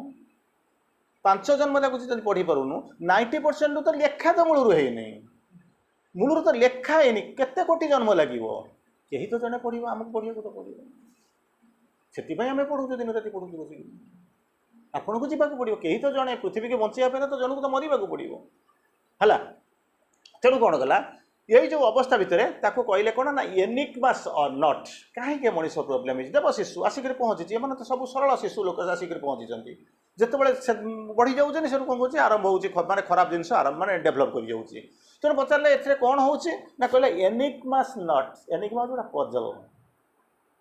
5 ଜନ୍ମ ଲାଗୁଛି ଯଦି ପଢ଼ିପାରୁନୁ 90%ରୁ ତ ଲେଖା ତ ମୂଳରୁ ହେଇନି ମୂଳରୁ ତ ଲେଖା ହେଇନି କେତେ କୋଟି ଜନ୍ମ ଲାଗିବ କେହି ତ ଜଣେ ପଢ଼ିବ ଆମକୁ ପଢ଼ିବାକୁ ତ ପଡ଼ିବ ସେଥିପାଇଁ ଆମେ ପଢ଼ୁଛୁ ଦିନ ରାତି ପଢ଼ୁଛୁ ବସିକି ଆପଣଙ୍କୁ ଯିବାକୁ ପଡ଼ିବ କେହି ତ ଜଣେ ପୃଥିବୀକୁ ବଞ୍ଚିବା ପାଇଁ ତ ଜଣକୁ ତ ମରିବାକୁ ପଡ଼ିବ ହେଲା ତେଣୁ କ'ଣ କଲା ଏଇ ଯେଉଁ ଅବସ୍ଥା ଭିତରେ ତାକୁ କହିଲେ କ'ଣ ନା ଏନିଗ୍ମାସ୍ ଅର୍ ନଟ୍ କାହିଁକି ମଣିଷ ପ୍ରୋବ୍ଲେମ୍ ହେଇଛି ଦେବ ଶିଶୁ ଆସିକରି ପହଞ୍ଚିଛି ଏମାନେ ତ ସବୁ ସରଳ ଶିଶୁ ଲୋକ ଆସିକରି ପହଞ୍ଚିଛନ୍ତି ଯେତେବେଳେ ସେ ବଢ଼ି ଯାଉଛନ୍ତି ସେଠୁ କ'ଣ କହୁଛି ଆରମ୍ଭ ହେଉଛି ମାନେ ଖରାପ ଜିନିଷ ମାନେ ଡେଭଲପ୍ କରିଯାଉଛି ତେଣୁ ପଚାରିଲେ ଏଥିରେ କ'ଣ ହେଉଛି ନା କହିଲେ ଏନିଗ୍ମାସ୍ ନଟ୍ ଏନିଗ୍ମାସ୍ ଗୋଟେ ପଜଲ୍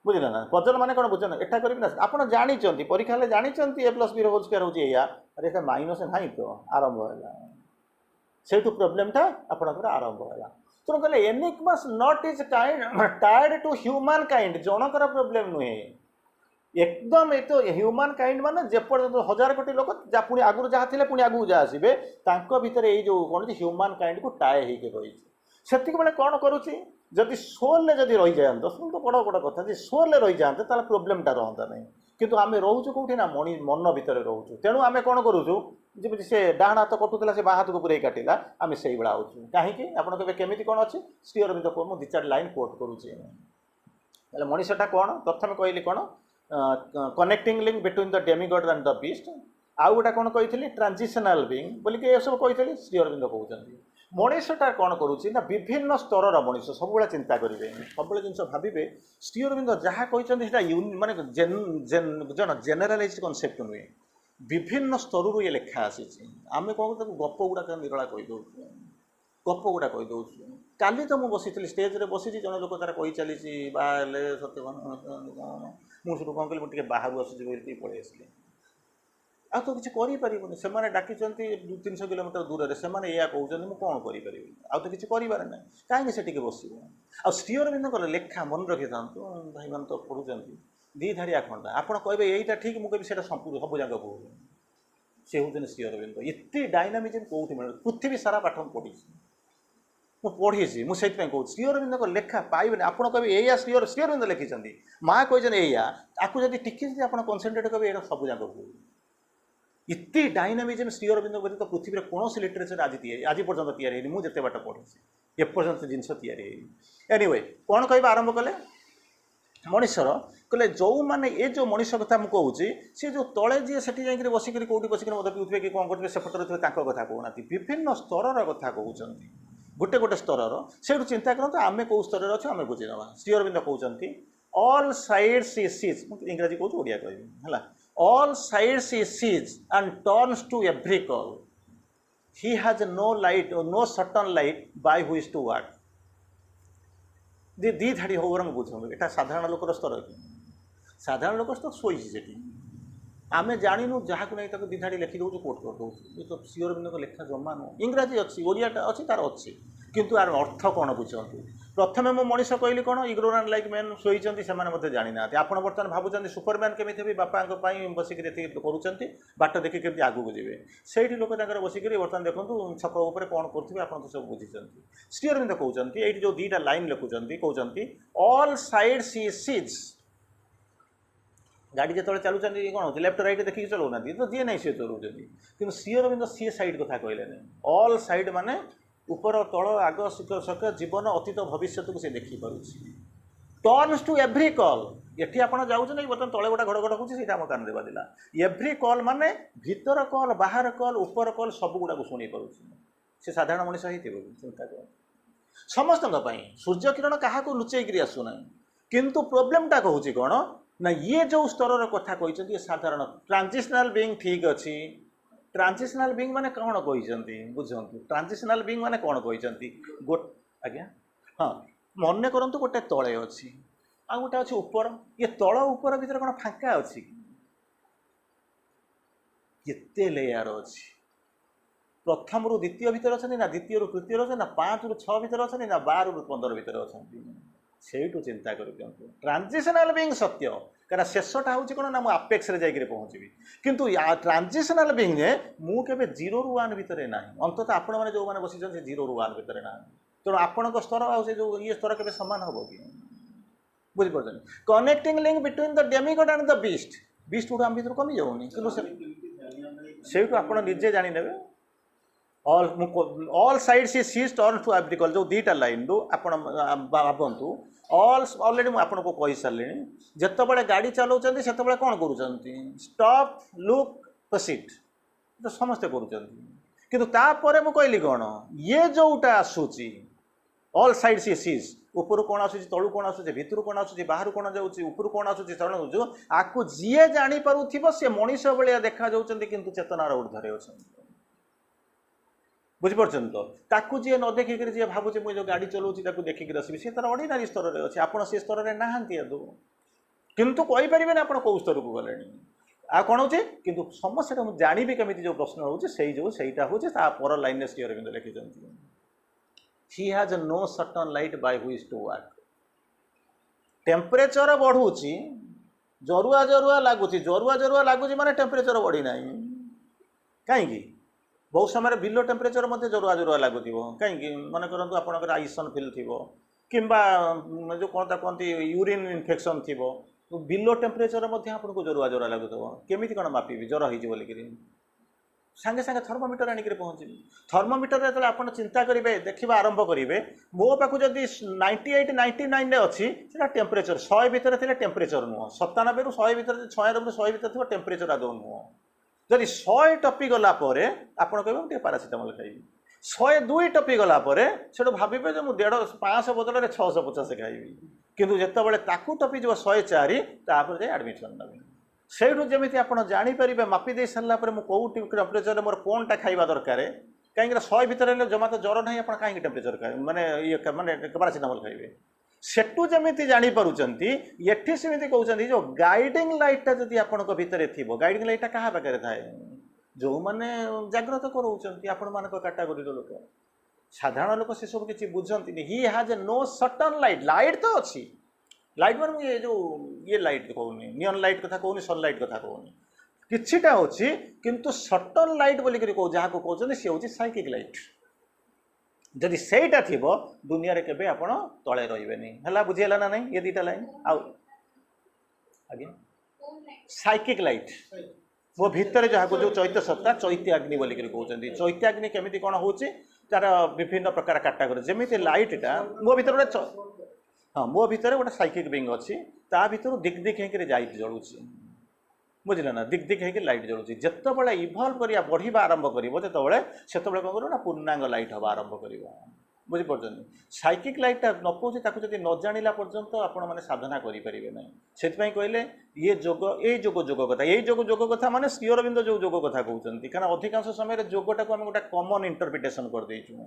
ବୁଝିଲେ ନା ପଜଲ୍ ମାନେ କ'ଣ ବୁଝୁଛନ୍ତି ଏଟା କରିବି ନା ଆପଣ ଜାଣିଛନ୍ତି ପରୀକ୍ଷା ହେଲେ ଜାଣିଛନ୍ତି A+B ର ହୋଲ୍ ସ୍କୋୟାର୍ ହେଉଛି ଏଇଆ ଆରେ ଏଟା ମାଇନସ୍ ନାହିଁ ତ ଆରମ୍ଭ ହେଲା ସେଇଠୁ ପ୍ରୋବ୍ଲେମ୍ଟା ଆପଣଙ୍କର ଆରମ୍ଭ ହେଲା ତେଣୁ କହିଲେ ଏନିଗ୍ମାସ୍ ନଟ୍ ଇଜ୍ ଟାଏଡ୍ ଟୁ ହ୍ୟୁମାନ୍ କାଇଣ୍ଡ ଜଣଙ୍କର ପ୍ରୋବ୍ଲେମ୍ ନୁହେଁ ଏକଦମ ଏ ତ ହ୍ୟୁମାନ୍ କାଇଣ୍ଡ ମାନେ ଯେପର୍ଯ୍ୟନ୍ତ 1000 କୋଟି ଲୋକ ପୁଣି ଆଗରୁ ଯାହା ଥିଲେ ପୁଣି ଆଗକୁ ଯାହା ଆସିବେ ତାଙ୍କ ଭିତରେ ଏଇ ଯେଉଁ କ'ଣ ହ୍ୟୁମାନ୍ କାଇଣ୍ଡକୁ ଟାଏ ହେଇକି ରହିଛି ସେତିକି ବେଳେ କ'ଣ କରୁଛି ଯଦି ସୋଲ୍ରେ ଯଦି ରହିଯାଆନ୍ତା ଶୁଣନ୍ତୁ ବଡ଼ ବଡ଼ କଥା ଯଦି ସୋଲ୍ରେ ରହିଯାଆନ୍ତେ ତାହେଲେ ପ୍ରୋବ୍ଲେମ୍ଟା ରହନ୍ତା ନାହିଁ କିନ୍ତୁ ଆମେ ରହୁଛୁ କେଉଁଠି ନା ମନ ଭିତରେ ରହୁଛୁ ତେଣୁ ଆମେ କ'ଣ କରୁଛୁ ଯେମିତି ସେ ଡାହାଣ ହାତ କଟୁଥିଲା ସେ ବାଁ ହାତକୁ ପୁରେଇ କାଟିଲା ଆମେ ସେଇଭଳିଆ ହେଉଛୁ କାହିଁକି ଆପଣ କେବେ କେମିତି କ'ଣ ଅଛି ଶ୍ରୀ ଅରବିନ୍ଦ ମୁଁ 2-4 ଲାଇନ୍ କୋଟ୍ କରୁଛି ହେଲେ ମଣିଷଟା କ'ଣ ପ୍ରଥମେ କହିଲି କ'ଣ connecting link between the demigod and the beast ଆଉ ଗୋଟେ କ'ଣ କହିଥିଲି ଟ୍ରାଞ୍ଜିସନାଲ ବିଙ୍ଗ ବୋଲିକି ଏସବୁ କହିଥିଲି ଶ୍ରୀ ଅରବିନ୍ଦ କହୁଛନ୍ତି ମଣିଷଟା କ'ଣ କରୁଛି ନା ବିଭିନ୍ନ ସ୍ତରର ମଣିଷ ସବୁବେଳେ ଚିନ୍ତା କରିବେ, ସବୁବେଳେ ଜିନିଷ ଭାବିବେ। ଶ୍ରୀ ଅରବିନ୍ଦ ଯାହା କହିଛନ୍ତି ସେଇଟା ମାନେ ଜେନେରାଲାଇଜ୍ କନସେପ୍ଟ ନୁହେଁ, ବିଭିନ୍ନ ସ୍ତରରୁ ଏ ଲେଖା ଆସିଛି। ଆମେ କ'ଣ ତାକୁ ଗପ ଗୁଡ଼ାକ ନିରଳା କହିଦେଉଛୁ, ଗପ ଗୁଡ଼ା କହିଦେଉଛୁ। କାଲି ତ ମୁଁ ବସିଥିଲି ଷ୍ଟେଜ୍ରେ ବସିଛି, ଜଣେ ଲୋକ ତାର କହି ଚାଲିଛି ବାହା ହେଲେ ସତ୍ୟବାନ, ମୁଁ ସେଠୁ କ'ଣ କଲି, ମୁଁ ଟିକେ ବାହାରୁ ଆସୁଛି ବୋଲି ପଳେଇ ଆସିଲି। ଆଉ ତ କିଛି କରିପାରିବୁନି, ସେମାନେ ଡାକିଛନ୍ତି 200-300 କିଲୋମିଟର ଦୂରରେ, ସେମାନେ ଏଇଆ କହୁଛନ୍ତି, ମୁଁ କ'ଣ କରିପାରିବି? ଆଉ ତ କିଛି କରିବାର ନାହିଁ, କାହିଁକି ସେଠିକି ବସିବ? ଆଉ ଶ୍ରୀ ଅରବିନ୍ଦଙ୍କର ଲେଖା ମନେ ରଖିଥାନ୍ତୁ, ଭାଇମାନେ ତ ପଢ଼ୁଛନ୍ତି, 2 ଧାଡ଼ିଆ ଖଣ୍ଡା। ଆପଣ କହିବେ ଏଇଟା ଠିକ୍, ମୁଁ କହିବି ସେଇଟା ସବୁ ଯାକ ଭୁଲ। ସେ ହେଉଛନ୍ତି ଶ୍ରୀ ଅରବିନ୍ଦ। ଏତେ ଡାଇନାମିଜମ୍ କେଉଁଠି ମିଳେ? ପୃଥିବୀ ସାରା ପାଠ ମୁଁ ପଢ଼ିଛି, ମୁଁ ପଢ଼ିଛି, ମୁଁ ସେଇଥିପାଇଁ କହୁଛି ଶ୍ରୀ ଅରବିନ୍ଦଙ୍କ ଲେଖା ପାଇବେନି। ଆପଣ କହିବେ ଏଇଆ ଶ୍ରୀ ଅରବିନ୍ଦ ଲେଖିଛନ୍ତି, ମା କହିଛନ୍ତି ଏଇଆ, ତାକୁ ଯଦି ଟିକେ ଯଦି ଆପଣ କନସେନ୍ଟ୍ରେଟ୍ କରିବେ, ଏଇଟା ସବୁ ଯାକ ଭୁଲ। ଏତେ ଡାଇନାମିଜମ୍ ଶ୍ରୀ ଅରବିନ୍ଦ ବ୍ୟତୀତ ପୃଥିବୀରେ କୌଣସି ଲିଟରେଚର ଆଜି ପର୍ଯ୍ୟନ୍ତ ତିଆରି ହେଇନି। ମୁଁ ଯେତେ ବାଟ ପଢ଼ିଛି ଏପର୍ଯ୍ୟନ୍ତ ଜିନିଷ ତିଆରି ହେଇନି। ଏନିୱେ, କ'ଣ କହିବା ଆରମ୍ଭ କଲେ ମଣିଷର, କହିଲେ ଯେଉଁମାନେ ଏ ଯେଉଁ ମଣିଷ କଥା ମୁଁ କହୁଛି, ସେ ଯେଉଁ ତଳେ ଯିଏ ସେଠି ଯାଇକରି ବସିକରି କେଉଁଠି ବସିକରି ମଦ ପିଉଥିବେ କି କ'ଣ କରୁଥିବେ, ସେପଟରେ ଥିବେ, ତାଙ୍କ କଥା କହୁନାହାନ୍ତି, ବିଭିନ୍ନ ସ୍ତରର କଥା କହୁଛନ୍ତି, ଗୋଟେ ଗୋଟେ ସ୍ତରର। ସେଇଠୁ ଚିନ୍ତା କରନ୍ତୁ ଆମେ କେଉଁ ସ୍ତରରେ ଅଛୁ, ଆମେ ବୁଝିନେବା। ଶ୍ରୀ ଅରବିନ୍ଦ କହୁଛନ୍ତି ଅଲ୍ ସାଇଡ୍ସ ହି ସିଜ୍, ମୁଁ ଇଂରାଜୀ କହୁଛି, ଓଡ଼ିଆ କହିବି ହେଲା। All sides he sees and turns to every call. He has no light or no certain light by which to walk. ଦି ଧାଡ଼ି ହଉ ବରଂ ବୁଝନ୍ତୁ, ଏଟା ସାଧାରଣ ଲୋକର ସ୍ତର କି? ସାଧାରଣ ଲୋକ ତ ଶୋଇଛି ସେଠି, ଆମେ ଜାଣିନୁ, ଯାହାକୁ ନେଇ ତାକୁ 2 ଧାଡ଼ି ଲେଖି ଦେଉଛୁ, କୋଟ୍ କରିଦେଉଛୁ। ଏ ତ ଶ୍ରୀ ଅରବିନ୍ଦଙ୍କ ଲେଖା ଜମା ନୁହଁ। ଇଂରାଜୀ ଅଛି, ଓଡ଼ିଆଟା ଅଛି, ତାର ଅଛି, କିନ୍ତୁ ଆର ଅର୍ଥ କ'ଣ ବୁଝନ୍ତୁ। ପ୍ରଥମେ ମୁଁ ମଣିଷ କହିଲି କ'ଣ, ଇଗ୍ନୋରାଣ୍ଟ ଲାଇକ୍ ମ୍ୟାନ୍ ଶୋଇଛନ୍ତି, ସେମାନେ ମଧ୍ୟ ଜାଣିନାହାନ୍ତି। ଆପଣ ବର୍ତ୍ତମାନ ଭାବୁଛନ୍ତି ସୁପରମ୍ୟାନ୍ କେମିତି ହେବେ, ବାପାଙ୍କ ପାଇଁ ବସିକରି ଏତିକି କରୁଛନ୍ତି, ବାଟ ଦେଖି କେମିତି ଆଗକୁ ଯିବେ। ସେଇଠି ଲୋକ ତାଙ୍କର ବସିକରି ବର୍ତ୍ତମାନ ଦେଖନ୍ତୁ ଛକ ଉପରେ କ'ଣ କରୁଥିବେ, ଆପଣ ତ ସବୁ ବୁଝିଛନ୍ତି। ଶ୍ରୀ ଅରବିନ୍ଦ କହୁଛନ୍ତି, ଏଇଠି ଯେଉଁ 2ଟା ଲାଇନ୍ ଲେଖୁଛନ୍ତି, କହୁଛନ୍ତି ଅଲ୍ ସାଇଡ୍ସ ହି ସିଜ୍। ଗାଡ଼ି ଯେତେବେଳେ ଚାଲୁଛନ୍ତି କ'ଣ ହେଉଛି, ଲେଫ୍ଟ ରାଇଟ୍ ଦେଖିକି ଚଲାଉନାହାନ୍ତି, ତ ଯିଏ ନାହିଁ ସିଏ ଚଲାଉଛନ୍ତି। କିନ୍ତୁ ଶ୍ରୀ ଅରବିନ୍ଦ ସିଏ ସାଇଡ଼୍ କଥା କହିଲେନି। ଅଲ୍ ସାଇଡ଼୍ ମାନେ ଉପର ତଳ ଆଗ ସକ ଜୀବନ ଅତୀତ ଭବିଷ୍ୟତକୁ ସେ ଦେଖିପାରୁଛି। ଟର୍ନସ୍ ଟୁ ଏଭ୍ରି କଲ୍, ଏଠି ଆପଣ ଯାଉଛନ୍ତି, ବର୍ତ୍ତମାନ ତଳେ ଗୋଟେ ଘଡ଼ ଘଡ଼ ହେଉଛି, ସେଇଟା ଆମ କାନରେ ବାଜିଲା। ଏଭ୍ରି କଲ୍ ମାନେ ଭିତର କଲ୍, ବାହାର କଲ୍, ଉପର କଲ୍, ସବୁ ଗୁଡ଼ାକୁ ଶୁଣିପାରୁଛି। ସେ ସାଧାରଣ ମଣିଷ ହେଇଥିବ, ଚିନ୍ତା କର। ସମସ୍ତଙ୍କ ପାଇଁ ସୂର୍ଯ୍ୟ କିରଣ କାହାକୁ ଲୁଚେଇକିରି ଆସୁନାହିଁ। କିନ୍ତୁ ପ୍ରୋବ୍ଲେମଟା କହୁଛି କ'ଣ ନା, ଇଏ ଯେଉଁ ସ୍ତରର କଥା କହିଛନ୍ତି, ଏ ସାଧାରଣ ଟ୍ରାଞ୍ଜିସନାଲ ବିଙ୍ଗ ଠିକ୍ ଅଛି। ଟ୍ରାଞ୍ଜିସନାଲ ବିଙ୍ଗ ମାନେ କ'ଣ କହିଛନ୍ତି ବୁଝନ୍ତୁ। ଟ୍ରାଞ୍ଜିସନାଲ ବିଙ୍ଗ ମାନେ କ'ଣ କହିଛନ୍ତି, ଆଜ୍ଞା ହଁ, ମନେ କରନ୍ତୁ ଗୋଟେ ତଳେ ଅଛି, ଆଉ ଗୋଟେ ଅଛି ଉପର। ଏ ତଳ ଉପର ଭିତରେ କ'ଣ ଫାଙ୍କା ଅଛି? କେତେ ଲେୟାର ଅଛି? ପ୍ରଥମରୁ ଦ୍ୱିତୀୟ ଭିତରେ ଅଛନ୍ତି ନା, ଦ୍ୱିତୀୟରୁ ତୃତୀୟରେ ଅଛନ୍ତି ନା, 5ରୁ 6 ଭିତରେ ଅଛନ୍ତି ନା, 12ରୁ 15 ଭିତରେ ଅଛନ୍ତି? ସେଇଠୁ ଚିନ୍ତା କରିଦିଅନ୍ତୁ। ଟ୍ରାଞ୍ଜିସନାଲ ବିଙ୍ଗ ସତ୍ୟ, କାରଣ ଶେଷଟା ହେଉଛି କ'ଣ ନା, ମୁଁ ଆପେକ୍ସରେ ଯାଇକରି ପହଞ୍ଚିବି। କିନ୍ତୁ ଟ୍ରାଞ୍ଜିସନାଲ ବିଙ୍ଗରେ ମୁଁ କେବେ 0ରୁ 1 ଭିତରେ ନାହିଁ। ଅନ୍ତତଃ ଆପଣମାନେ ଯେଉଁମାନେ ବସିଛନ୍ତି, 0ରୁ 1 ଭିତରେ ନାହାନ୍ତି। ତେଣୁ ଆପଣଙ୍କ ସ୍ତର ଆଉ ସେ ଯେଉଁ ଇଏ ସ୍ତର କେବେ ସମାନ ହେବ କି? ବୁଝିପାରୁଛନ୍ତି? Connecting link between the demigod and the beast. Beast ଗୁଡ଼ା ଆମ ଭିତରୁ କମି ଯାଉନି, କିନ୍ତୁ ସେଇଠୁ ଆପଣ ନିଜେ ଜାଣିନେବେ। All sides he sees turns to every call, ଯେଉଁ 2ଟା ଲାଇନ୍ରୁ ଆପଣ ଭାବନ୍ତୁ। ଅଲରେଡ଼ି ମୁଁ ଆପଣଙ୍କୁ କହିସାରିଲିଣି, ଯେତେବେଳେ ଗାଡ଼ି ଚଲାଉଛନ୍ତି ସେତେବେଳେ କ'ଣ କରୁଛନ୍ତି, ଷ୍ଟପ୍, ଲୁକ୍, ପ୍ରୋସିଡ୍, ତ ସମସ୍ତେ କରୁଛନ୍ତି। କିନ୍ତୁ ତାପରେ ମୁଁ କହିଲି କ'ଣ, ଇଏ ଯେଉଁଟା ଆସୁଛି ଅଲ୍ ସାଇଡ୍ସ ହି ସିଜ୍, ଉପରୁ କ'ଣ ଆସୁଛି, ତଳୁ କ'ଣ ଆସୁଛି, ଭିତରୁ କ'ଣ ଆସୁଛି, ବାହାରୁ କ'ଣ ଯାଉଛି, ଉପରୁ କ'ଣ ଆସୁଛି, ତଳୁ ଯାଉଛି, ଆକୁ ଯିଏ ଜାଣିପାରୁଥିବ ସେ ମଣିଷ ଭଳିଆ ଦେଖାଯାଉଛନ୍ତି, କିନ୍ତୁ ଚେତନାର ଉର୍ଦ୍ଧ୍ୱରେ ଅଛନ୍ତି। ବୁଝିପାରୁଛନ୍ତି ତ? ତାକୁ ଯିଏ ନ ଦେଖିକିରି ଯିଏ ଭାବୁଛି ମୁଁ ଯେଉଁ ଗାଡ଼ି ଚଲାଉଛି ତାକୁ ଦେଖିକିରି ଆସିବି, ସେ ତାର ଅର୍ଡ଼ିନାରୀ ସ୍ତରରେ ଅଛି, ଆପଣ ସେ ସ୍ତରରେ ନାହାନ୍ତି ଆଦୌ। କିନ୍ତୁ କହିପାରିବେନି ଆପଣ କେଉଁ ସ୍ତରକୁ ଗଲେଣି। ଆଉ କ'ଣ ହେଉଛି, କିନ୍ତୁ ସମସ୍ୟାଟା ମୁଁ ଜାଣିବି କେମିତି, ଯେଉଁ ପ୍ରଶ୍ନ ହେଉଛି ସେଇଟା ହେଉଛି ତା ପର ଲାଇନ୍ରେ ଶ୍ରୀ ଅରବିନ୍ଦ ଲେଖିଛନ୍ତି। He has no certain light by which to walk. Temperature ବଢ଼ୁଛି, ଜରୁଆ ଲାଗୁଛି ମାନେ ଟେମ୍ପରେଚର ବଢ଼ି ନାହିଁ। କାହିଁକି? ବହୁତ ସମୟରେ ବିଲୋ ଟେମ୍ପରେଚର ମଧ୍ୟ ଜରୁଆ ଲାଗୁଥିବ। କାହିଁକି? ମନେ କରନ୍ତୁ ଆପଣଙ୍କର ଆଇସନ୍ ଫିଲ୍ ଥିବ, କିମ୍ବା ଯେଉଁ କ'ଣ ତା କୁହନ୍ତି ୟୁରିନ୍ ଇନଫେକ୍ସନ୍ ଥିବ, ବିଲୋ ଟେମ୍ପରେଚର ମଧ୍ୟ ଆପଣଙ୍କୁ ଜରୁଆ ଲାଗୁଥିବ। କେମିତି କ'ଣ ମାପିବି ଜ୍ୱର ହେଇଛି ବୋଲିକିରି? ସାଙ୍ଗେ ସାଙ୍ଗେ ଥର୍ମୋମିଟର ଆଣିକରି ପହଞ୍ଚିବି। ଥର୍ମୋମିଟରରେ ଯେତେବେଳେ ଆପଣ ଚିନ୍ତା କରିବେ, ଦେଖିବା ଆରମ୍ଭ କରିବେ, ମୋ ପାଖକୁ ଯଦି 98, 99ରେ ଅଛି, ସେଟା ଟେମ୍ପରେଚର। 100 ଭିତରେ ଥିଲେ ଟେମ୍ପରେଚର ନୁହଁ। 97ରୁ 100 ଭିତରେ, 96ରୁ 100 ଭିତରେ ଥିବ, ଟେମ୍ପରେଚର ଆଦୌ ନୁହଁ। ଯଦି 100 ଟପି ଗଲା ପରେ ଆପଣ କହିବେ ମୁଁ ଟିକେ ପାରାସିଟାମଲ ଖାଇବି। 102 टपी गला से भावे जो मुझे 150 बदल में 650 खाइबी किंतु जितेबाला ताकू टपी जो 104 तापर जाए एडमिशन नबी से जमी आप जापर मापी दे सारा कौ टेम्परेचर मोर कौन टा खाଇବା दरकार कहीं 100 भितर जमा तो ज्वर ना आप कहीं टेम्परेचर माने ये माने पैरासिटामोल खाइबे सेटू जमी जापरुंट ये सेमती कहते जो गाइडिंग लाइटा जदि आपण भितर थी गाइडिंग लाइटा क्या पाखे थाए जो मैंने जाग्रत कराऊँ आपण मान कैटागोरी लोक साधारण लोक से सब किसी बुझती ही हाज ए नो सटन लाइट लाइट तो अच्छी लाइट मान ये जो ये लाइट कहूनी नियन लाइट कथा कहूनी सनलाइट कथा कहूनी किछिटा अच्छी किंतु सटन लाइट बोलिक जहाँ को कहते सी हूँ साइकिक लाइट जदि सेटा थी दुनिया रे केबे आपण तले रहिबेनी हला बुझिला ना नहीं ये दीटा लाइन आउ आगे साइकिक लाइट वो भितर जहाँ को जो चैत्य सत्ता चैत्याग्नि बोलिक कहते चैत्याग्नि केमिति कौन हो तार विभिन्न प्रकार कैटागोरी जमी लाइटा मो भर गोटे हाँ मो भर गोटे साइकिक बिंग अच्छी ता भर दिक दिक होकर लाइट जलुची बुझे ना दिक दिक होकर लाइट जलुची जितेबाला इभल्व करिया बढ़िया आरंभ कर से कौन कर पूर्णांग लाइट हवा आरंभ कर बुझीपार साइकिक लाइटा न पाँच जब न जाना पर्यंत आपण मैंने साधना करें ना से कहले ये जोग ये जोग जोग कथा ये जोग कथा माने श्री अरविंद जो जोग कथा कहते कारण अधिकांश समय जोगटा को आम गोटे कमन इंटरप्रिटेशन कर देचु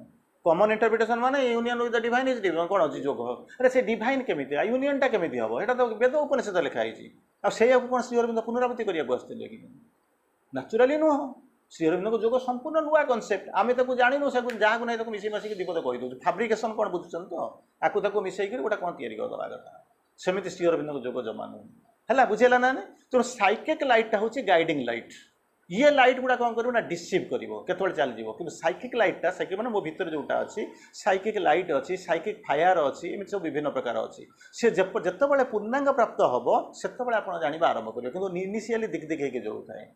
कमन इंटरप्रिटेशन माने union with the divine is divine कौन अच्छी जोग अरे से डिवाइन केमी यूनियनटा केमी हम यहाँ तो वेद उपनिषद लिखाई आउ कौन श्री अरविंद पुनरावृत्ति करने आसते कि नाचुराली नुह श्री अरविंद को जोग संपूर्ण नुआ कनसेप्ट आम ताको जानू से जहाँ नहीं तो मिसई मसिक दीपद कहीदे फैब्रिकेशन कौन बुझुन तो आपको मिसई गोटे कौन या कथा सेमती श्री अरविंद को जोग जमा नुह है बुझेगा ना तेणु साइकिक लाइटा हूँ गाइडिंग लाइट ये लाइट गुड़ा कौन कर डिसीव कर चलଯିव कि साइकिक लाइटा साइकिक मैंने मो भर जोटा अच्छी साइकिक लाइट अच्छी साइकिक फायर अच्छी एमती सब विभिन्न प्रकार अच्छी सी जितेबाला पूर्णांग प्राप्त हम से आप जानवा आरंभ करेंगे कि इनिशियली दिक दिक होकर जो थाए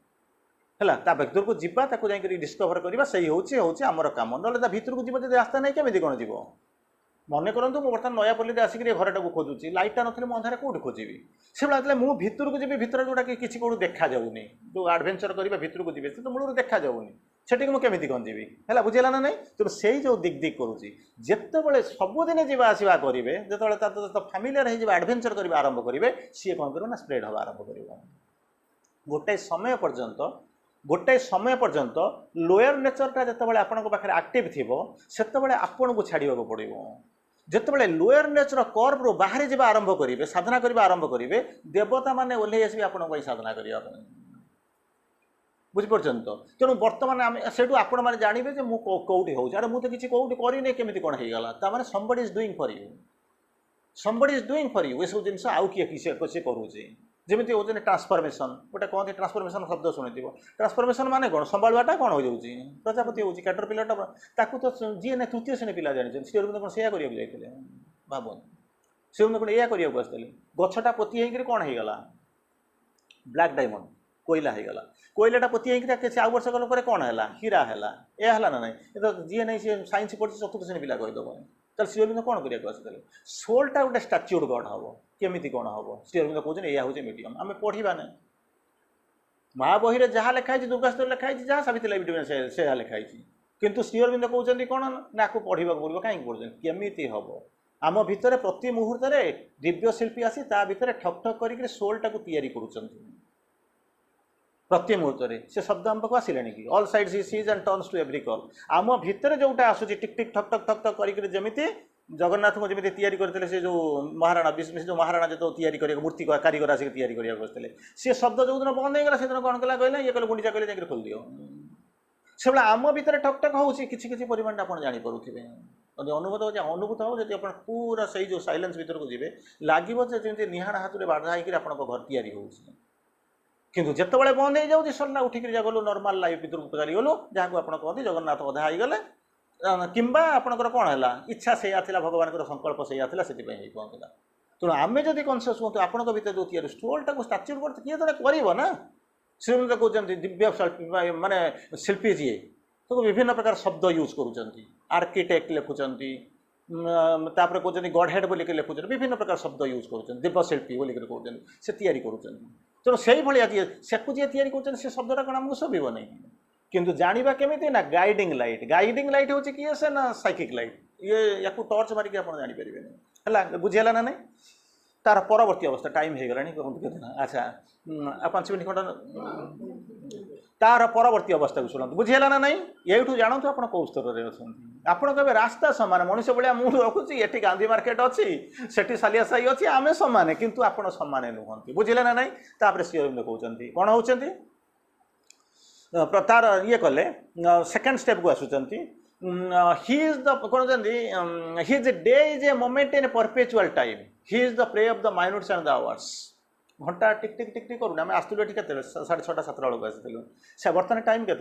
है ता भीतर को जीवा जाकर डिस्कभर करवा से हूँ आमर कम ना भीतर को जी रास्ता नहीं केमी कौन जीव मन करूँ मुझे बर्तमान नयापल्ली आसिक घरटा को खोजुची लाइटा ना मुझे कौट खोजी से भाई मुझे भीतर को जी भीतर जोटा कि कौट देखा जाऊनी जो आडभेंचर करवा भीतर को जी तो मूल देखा जाऊनी सेठी मुझे कौन जीवी है बुझेगा ना नहीं तेणु से जो दिक दिक करुँची जितेबाला सबुदिन जावा आसवा करेंगे जो फैमिलियर हो आडभेंचर करवा आरंभ करेंगे सी कौन कर स्प्रेड हवा आरंभ कर गोटे समय पर्यंत लोअर नेचरटा जितेबाला आपण पाखे आक्टिव थी से आपन को छाड़ा पड़ो जितेबाला लोअर नेचर कर्व रू बाहरी जावा आरंभ करेंगे साधना करने आरंभ करेंगे देवता मैंने ओह्ल आसवे आपण साधना करने बुझीपार तो तेणु बर्तमान आम से आपण मैंने जानवे कौटी हो अरे मुझे किसी कौटी करनी केमी कौन होगा ताने somebody is doing for you somebody is doing for you ये सब जिन आउ किए किसी करुचे जमी होती ट्रांसफॉर्मेशन गोटे कहते ट्रांसफॉर्मेशन शब्द शुणी ट्रांसफॉर्मेशन माने कौन संभालवाटा कौन हो जाऊँगी प्रजापति हो कैटरपिलरटा तो जी ना तृतीय श्रेणी पिला जानी श्री अरविंद कौन से जाते भावन श्री अरविंद कौन या आसते गछटा पोती होकर कौन होगा ब्लैक डायमंड कोयला होगा कोयलाटा पोती होकर किसी आउ वर्ष गला कौन है हीरा है यह है ना ना तो जी नहीं सी सैंस पढ़ी चतुर्थ श्रेणी पिला कहीदेव तो श्री अरविंद कौन करते सोलटा गोटे स्टाच्यूड गढ़ हम केमी कौन हम श्री अरविंद कहते यह हूँ मीडियम आम पढ़ा ना महाबही जहाँ लिखाई दुर्गास्तर लिखाई जहाँ सावित्री से लिखाई किंतु श्री अरविंद कहते कौन ना आपको पढ़ा पड़ो कहीं पढ़ते केमी हम आम भितर प्रति मुहूर्त दिव्य शिल्पी आसी ता भितर ठक ठक कर सोलटा को तैयारी कर प्रति मुहूर्त से शब्द आम पाक आसला कि all sides he sees and turns to every call आम भितर जोटा आसूची टिक टिक ठक ठक ठक ठक कर जमी जगन्नाथ को जमी तैयारी करते से जो महाराणा विष्णु जो महाराणा जो तैयारी कर मूर्ति कारीगर आसिक तैयारी करने बसते सी शब्द जो दिन बंद होगा से दिन कौन कला कहला ये कहले गुंडीचा कहले जाकर खोल दियो से भाई आम भितर ठक ठक होची किछि परिमाण आप जानीपे अनुभूत हो जब आप पूरा सही जो साइलेंस भीतर को जी लगे जमी निहाण हाथ में बाधा होकर आप घर तैयारी हो किंतु जितेबाला बंद हो जाऊँगी सरला उठिक गलु नॉर्मल लाइफ भर को चलीगलु जहाँ को आप कहते जगन्नाथ अधा होगले किंबा आपंकर कौन है इच्छा से भगवान संकल्प से से कहला तेणु आम जब कनसीयस हूँ आपण भर जो तैयारी स्टोलटा को स्टाच्यू कर किए जड़े कर श्रीमंत कहते दिव्य शिल्पी माने शिल्पी जी तो विभिन्न प्रकार शब्द यूज कर आर्किटेक्ट लिखुंट तापर कहते गॉडहेड बोलिक लिखुं विभिन्न प्रकार शब्द यूज कर दिव्य शिल्पी बोलिक कहते से तैयारी कर तेणु से भाया से जी तैयारी कर शब्दटा कौन आमको शोभन नहीं किंतु जानिबा केमिति ना गाइडिंग लाइट होची किए से ना साइकिक लाइट ये याकू टॉर्च मारिक आपण जानि परिबेनी हला बुझियला ना नहीं तार परवर्ती अवस्था टाइम हो गलानी अच्छा 5 मिनट खंड तार परवर्ती अवस्था को शुणु बुझीगला ना नहीं ये जानतु आप कौ स्तर में अच्छा आप कहे रास्ता सामान मनुष्य भाया मुझे रखुची ये गांधी मार्केट अच्छी से सालिया साही अच्छी आम सामान किंतु आप सामान नुहति बुझे ना नहीं तापर श्री अरविंद कहते कौन होती तार ये कले सेकेंड स्टेप को आसुँच he is the his day is a moment in a perpetual time. He is the prey of the minutes and the hours. घंटा टिक टिक टिक टिक करूँ आम आसलु ये 6:30 7 बेलू आसलु से बर्तमान टाइम के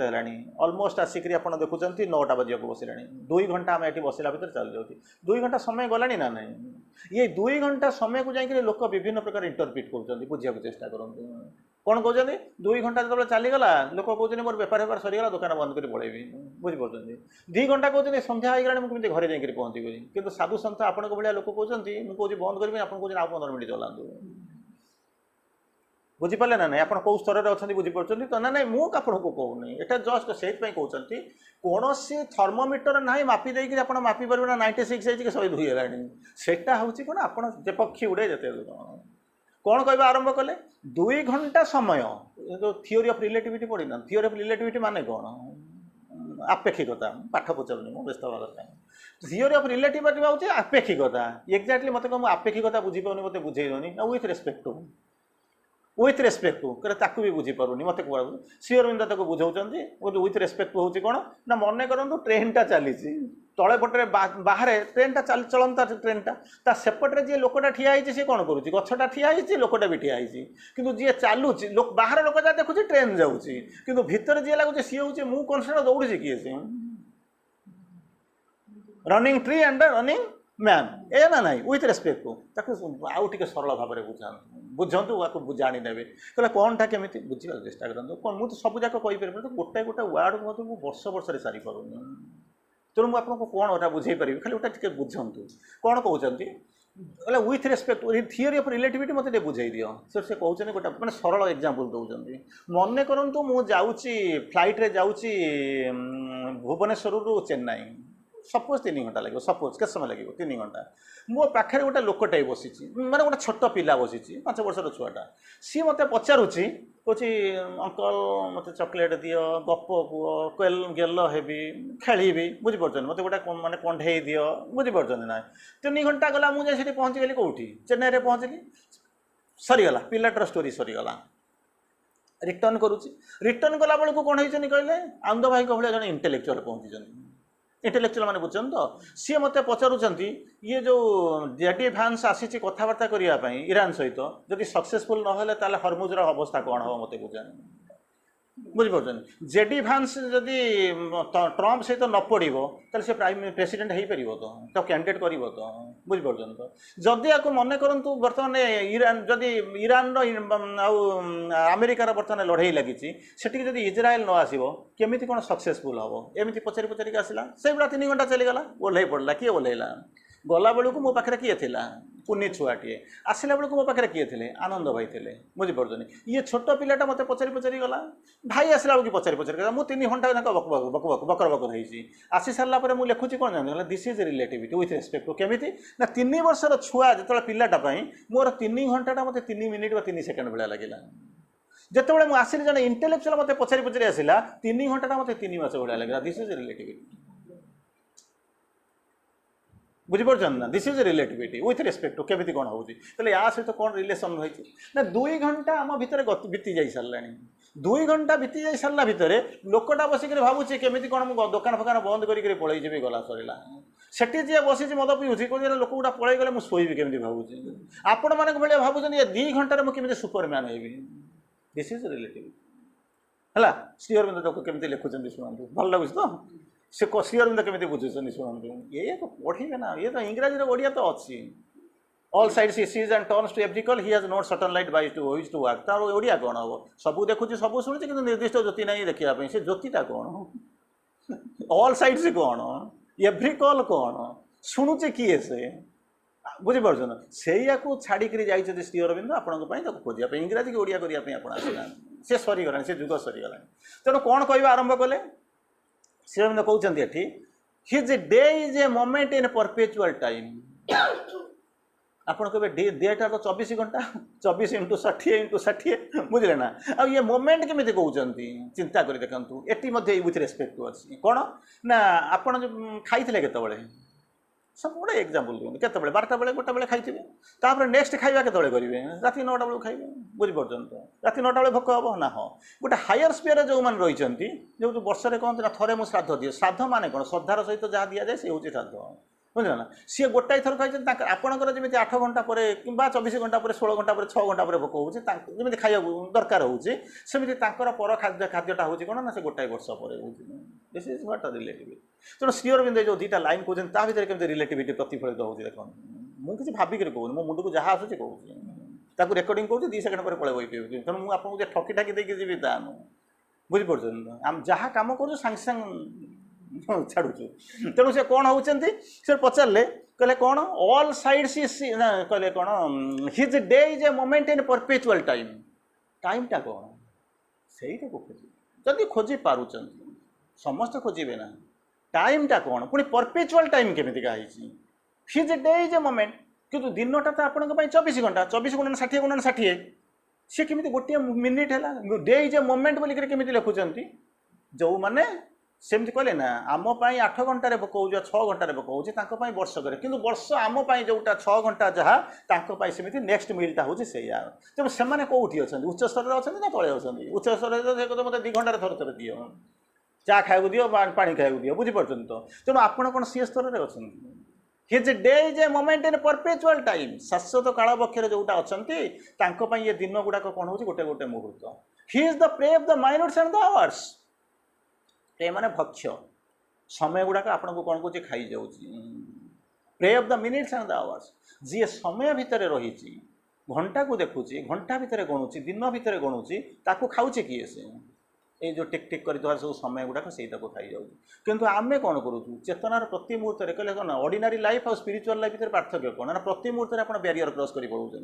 अलमोस्ट आसिक देखुं 9टा बजे बसला 2 घंटा आम ये बसला भितर चल जाऊँ 2 घंटा समय गलानी ना नहीं ये 2 घंटा समय को जाकर लोक विभिन्न प्रकार इंटरप्रिट कर बुझा चेष्टा करते कौन कहते 2 घंटा जो चलीगला लोक कहते मोर बेपार बेपार सरीगला दुकान बंद कर पड़ेबी बुझीपार 2 घंटा कहते सन्ध्या होगा मुझे घरे जाकर पहुँची कितु साधु सन्थ आपण भाया लोक कहते मुझे बंद करी आप 15 मिनट चलातु बुझीपारे ना नहीं आप कौ स्तर में अच्छा बुझीपार तो ना नहीं मुझे आपको कहूनी यहाँ जस्ट से कहते कौन थर्मोमीटर ना मापी देकर आप मापी पारे ना 96 है 102 है सेटा हूँ कौन आप पक्षी उड़े जाते कौन कहवा आरंभ कले 2 घंटा समय जो थियोरी ऑफ रिलेटिविटी पढ़ी ना थियोरी ऑफ रिलेटिविटी माने कौन आपेक्षिकता पाठ पचारूनी मुझे व्यस्त हवा दरकार थियोरी ऑफ रिलेटिविटी हूँ आपेक्षिकता एक्जाक्टली मत कह आपेक्षिकता बुझीपानी मत बुझेनी विथ रेस्पेक्ट टू ताकू भी बुझीपारूनी मत कह श्री अरविंद तक बुझाऊँ विथ रेस्पेक्ट हूँ कौन ना मन करूँ ट्रेनटा चली तले पटे बाहर ट्रेनटा चलता ट्रेनटा सेपटे जी लोकटा ठिया सी कौन करुँच गछटा ठिया लोकटा भी ठिया कि जी चलुची बाहर लोक जहाँ देखुची ट्रेन जाऊँगी कि भितर जी लगुच सी हूँ मुझे कौन दौड़ी किए see running tree and running man ए ना ना विथ रेस्पेक्ट आउ टे सरल भाव में बुझातु आपको जाने कहले कौनटा केमी बुझा चेष्टा करूँ कौन मुझे सब जाक कहीपर तो गोटे गोटे वार्ड को वर्ष वर्ष सारी पारूनी तेणु मुझे आपको कौन गोटा बुझे पारि खाली गोटा टे बुझातु कौन कहते with respect theory of relativity मत बुझे दियो से कहते गोटा मैंने सरल एग्जांपल दौरान मन करूँ मुझे फ्लाइट रे जाऊँगी भुवनेश्वर रु चेन्नई सपोज 3 घंटा लगे सपोज के समय लगे 3 घंटा मो पाखे गोटे लोकटाई बसी माने गोटे छोट पिला बसी 5 वर्षर छुआटा सी मत पचारुची कौच अंकल मत चॉकलेट दियो गप कुह गेल हेबी खेली बुझीपार मत गोटे माने कंढे दियो बुझीपार ना 3 घंटा गला मुझे पहुँची गली कौटी चेन्नई में पहुँचली सरीगला पिलाटर स्टोरी सरीगला रिटर्न करुच्ची रिटर्न कला बेलू कौन होती कहले आनंद भाई भाई जन इंटेलेक्चुअल पहुँची इंटेलेक्चुअल मैंने बुझे तो सी मत पचारुंट ये जो जेडी भांस आसी कथबार्ता करने ईरान सहित जदि सक्सेसफुल ना हरमुजर अवस्था कौन हम मत बुझा बुझीपार जेडी भांस जदि ट्रम्प सहित न पड़ो तो सी प्राइम प्रेसिडेंट हो पार तो कैंडिडेट कर तो बुझीपार तो जदि आपको मन करूँ बर्तमान ईरान जदि ईरान आमेरिकार बर्तमान लड़ाई लगी सेठी जदि इज्राएल न आसो केमी कौन सक्सेसफुल हम एमती पचारि पचारिक आसला से गुड़ा 3 घंटा चलीगला ओह्ल पड़ा किए ओह्लैला गला बेलू मो पाखे किए थी कुनी छुआटे आसला बेलू मो पाखे किए थे आनंद भाई थे बुझीपार ये छोट पिलाटा मत पचारि पचारि गला भाई आसला बेलू पचारि पचारि मुझे 3 घंटा बकर बकर होती आसी सारापर मुझे लिखुची कौन जान this is relativity with respect केमी ना 3 वर्षर छुआ जो पिलाटा मोर 3 घंटा मत 3 मिनिट 3 सेकेंड भाया लगे जिते मुझे आसली जन इंटेलेक्चुअल मत पचारि पचारि आसला 3 घंटा मत 3 मास भाया लगे दिस इज रिलेटिविटी बुझीपार ना this is relativity with respect केमी कौन होती या सहित कौन रिलेसन रही ना 2 घंटा आम भितर बीती जा सारा 2 घंटा बीती जा सारा भितर लोकटा बसिक भावुचे केमी कौन मुझे दुकान फकान बंद कर पलैजी गला सरला सेठी जी बसी मद पीऊँगी कौन लोक गुड़ा पलि गले मुझे शोबी केमी भावुची आपण मान भाई भावुँ ये 2 घंटे मुझे Superman heavy this is relativity है श्री अरविंद तक केमी लिखुं शुणु भल लगुच तो से श्री अरविंद केमी बुझुन शुणु ये तो पढ़े ना ये तो इंग्राजी ओडिया तो अच्छी all sides he sees and turns to every he has not certain light by to which to work तार ओडिया कौन हम सबू देखुची सब शुणुची कि निर्दिष्ट ज्योति ना देखा से ज्योतिटा कौन ऑल साइड्स कौन एवरी कॉल कौन शुणुचे किए से बुझिपार ना से छाड़ी जाइए श्री अरविंद आपण खोजा इंग्राजी कि ओडिया करने आसना सी सरीगला से जुग सरीगला तेणु कौन कह आरंभ कले श्री अरविंद कहते his day is a moment in perpetual time आपड़ कहे डेटा तो 24 घंटा 24 × 60 × 60 बुझे ना आ ये मोमेंट केमी कहते चिंता कर देखु ये विथ रेस्पेक्ट अच्छी कौन ना आपड़ खाई के सब गोटे एक्जामपल दिखाते केत 12टा बेले 1टा बेले खाई नेक्स्ट खाଇବା केत करेंगे राति 9टा बेलू खाइबे बुझीपार तो राति 9टा बेले भोक हम ना हाँ गोटे हायर स्पीयर जो मैंने रही जो वर्ष में कहते ना थे मुझे श्राद्ध दिए श्राद्ध माने कौन श्रद्धार सहित जहाँ दि जाए सी हूँ श्राद्ध बुझे ना सी गोटाए थर खाई आपंकर जमी 8 घंटा पर कि 24 घंटा पर 16 घंटा पर 6 घंटा पर भोक होमी खाया दरकार होमी पर खाद्यटा हूँ कौन ना से गोटाए वर्ष पर दिस इज व्हाट रिलेटिव तेणु श्री अरविंद जो 2टा लाइन कहते भितर केमी रिलेटिविटी प्रतिफलित होती देख मुझे भाविक कहूँ मो मुंड को जहाँ आसूँ कहूँ रेकर्डिंग करूँ 2 सेकेंड पर पलैब तेणु मुझे आपको ठकी ठाकी देकी जी बुझीपार आम जहाँ कम करूँ सांगे सांग छाड़ू तेणु से कौन होती से पचारे कहले कौन ऑल साइड्स कहले कौन his day is a moment in perpetual time टाइमटा कौन से खोज जदि खोजी पार्छ समस्त खोजे ना टाइमटा कौन पुणी परपेचुअल टाइम केमी his day is a moment किंतु दिनटा तो आपण 24 घंटा 24 × 60 × 60 सी केमी गोटे मिनिट है डे इज ए मोमेंट बोलिक केमी लिखुंट जो मैंने सेमती कहले ना आमपाई 8 घंटे भोक हो 6 घंटे भोक हो वर्षक कि वर्ष आमपाई जोटा 6 घंटा जहाँ सेमती नेक्स्ट मिलटा हूँ से तेणु से कौटी अच्छा उच्च स्तर में अच्छा ना तले अच्छा उच्च स्तर मतलब 2 घंटे थर थर दियो चा खाया दियो पानी खाया दियो बुझीपार तो तेणु आपड़ कौन सी स्तर में अच्छा his day is a moment in perpetual time शाश्वत काल बक्षर जोटा अच्छा ये दिन गुड़ाक कौन हो गोटे गोटे मुहूर्त he is the prey of the minutes and the hours prey माने भक्ष्य समय गुड़ाक आपन को कौन कौन खाई जाऊँ prey of the minutes and the hours जी समय भितर रही घंटा को देखुची घंटा भितर गणुची दिन भितर गणुची ताकू खाऊचे किए से ये जो टिक टिक कर सब समय गुड़ाक से खाई जाऊँ किंतु आमे कौन करूँ चेतनार प्रति मुहूर्त कहले कौन ऑर्डिनरी लाइफ और स्पिरिचुअल लाइफ भितर पार्थक्य कौन ना प्रति मुहूर्त आप बैरियर क्रॉस कर पड़े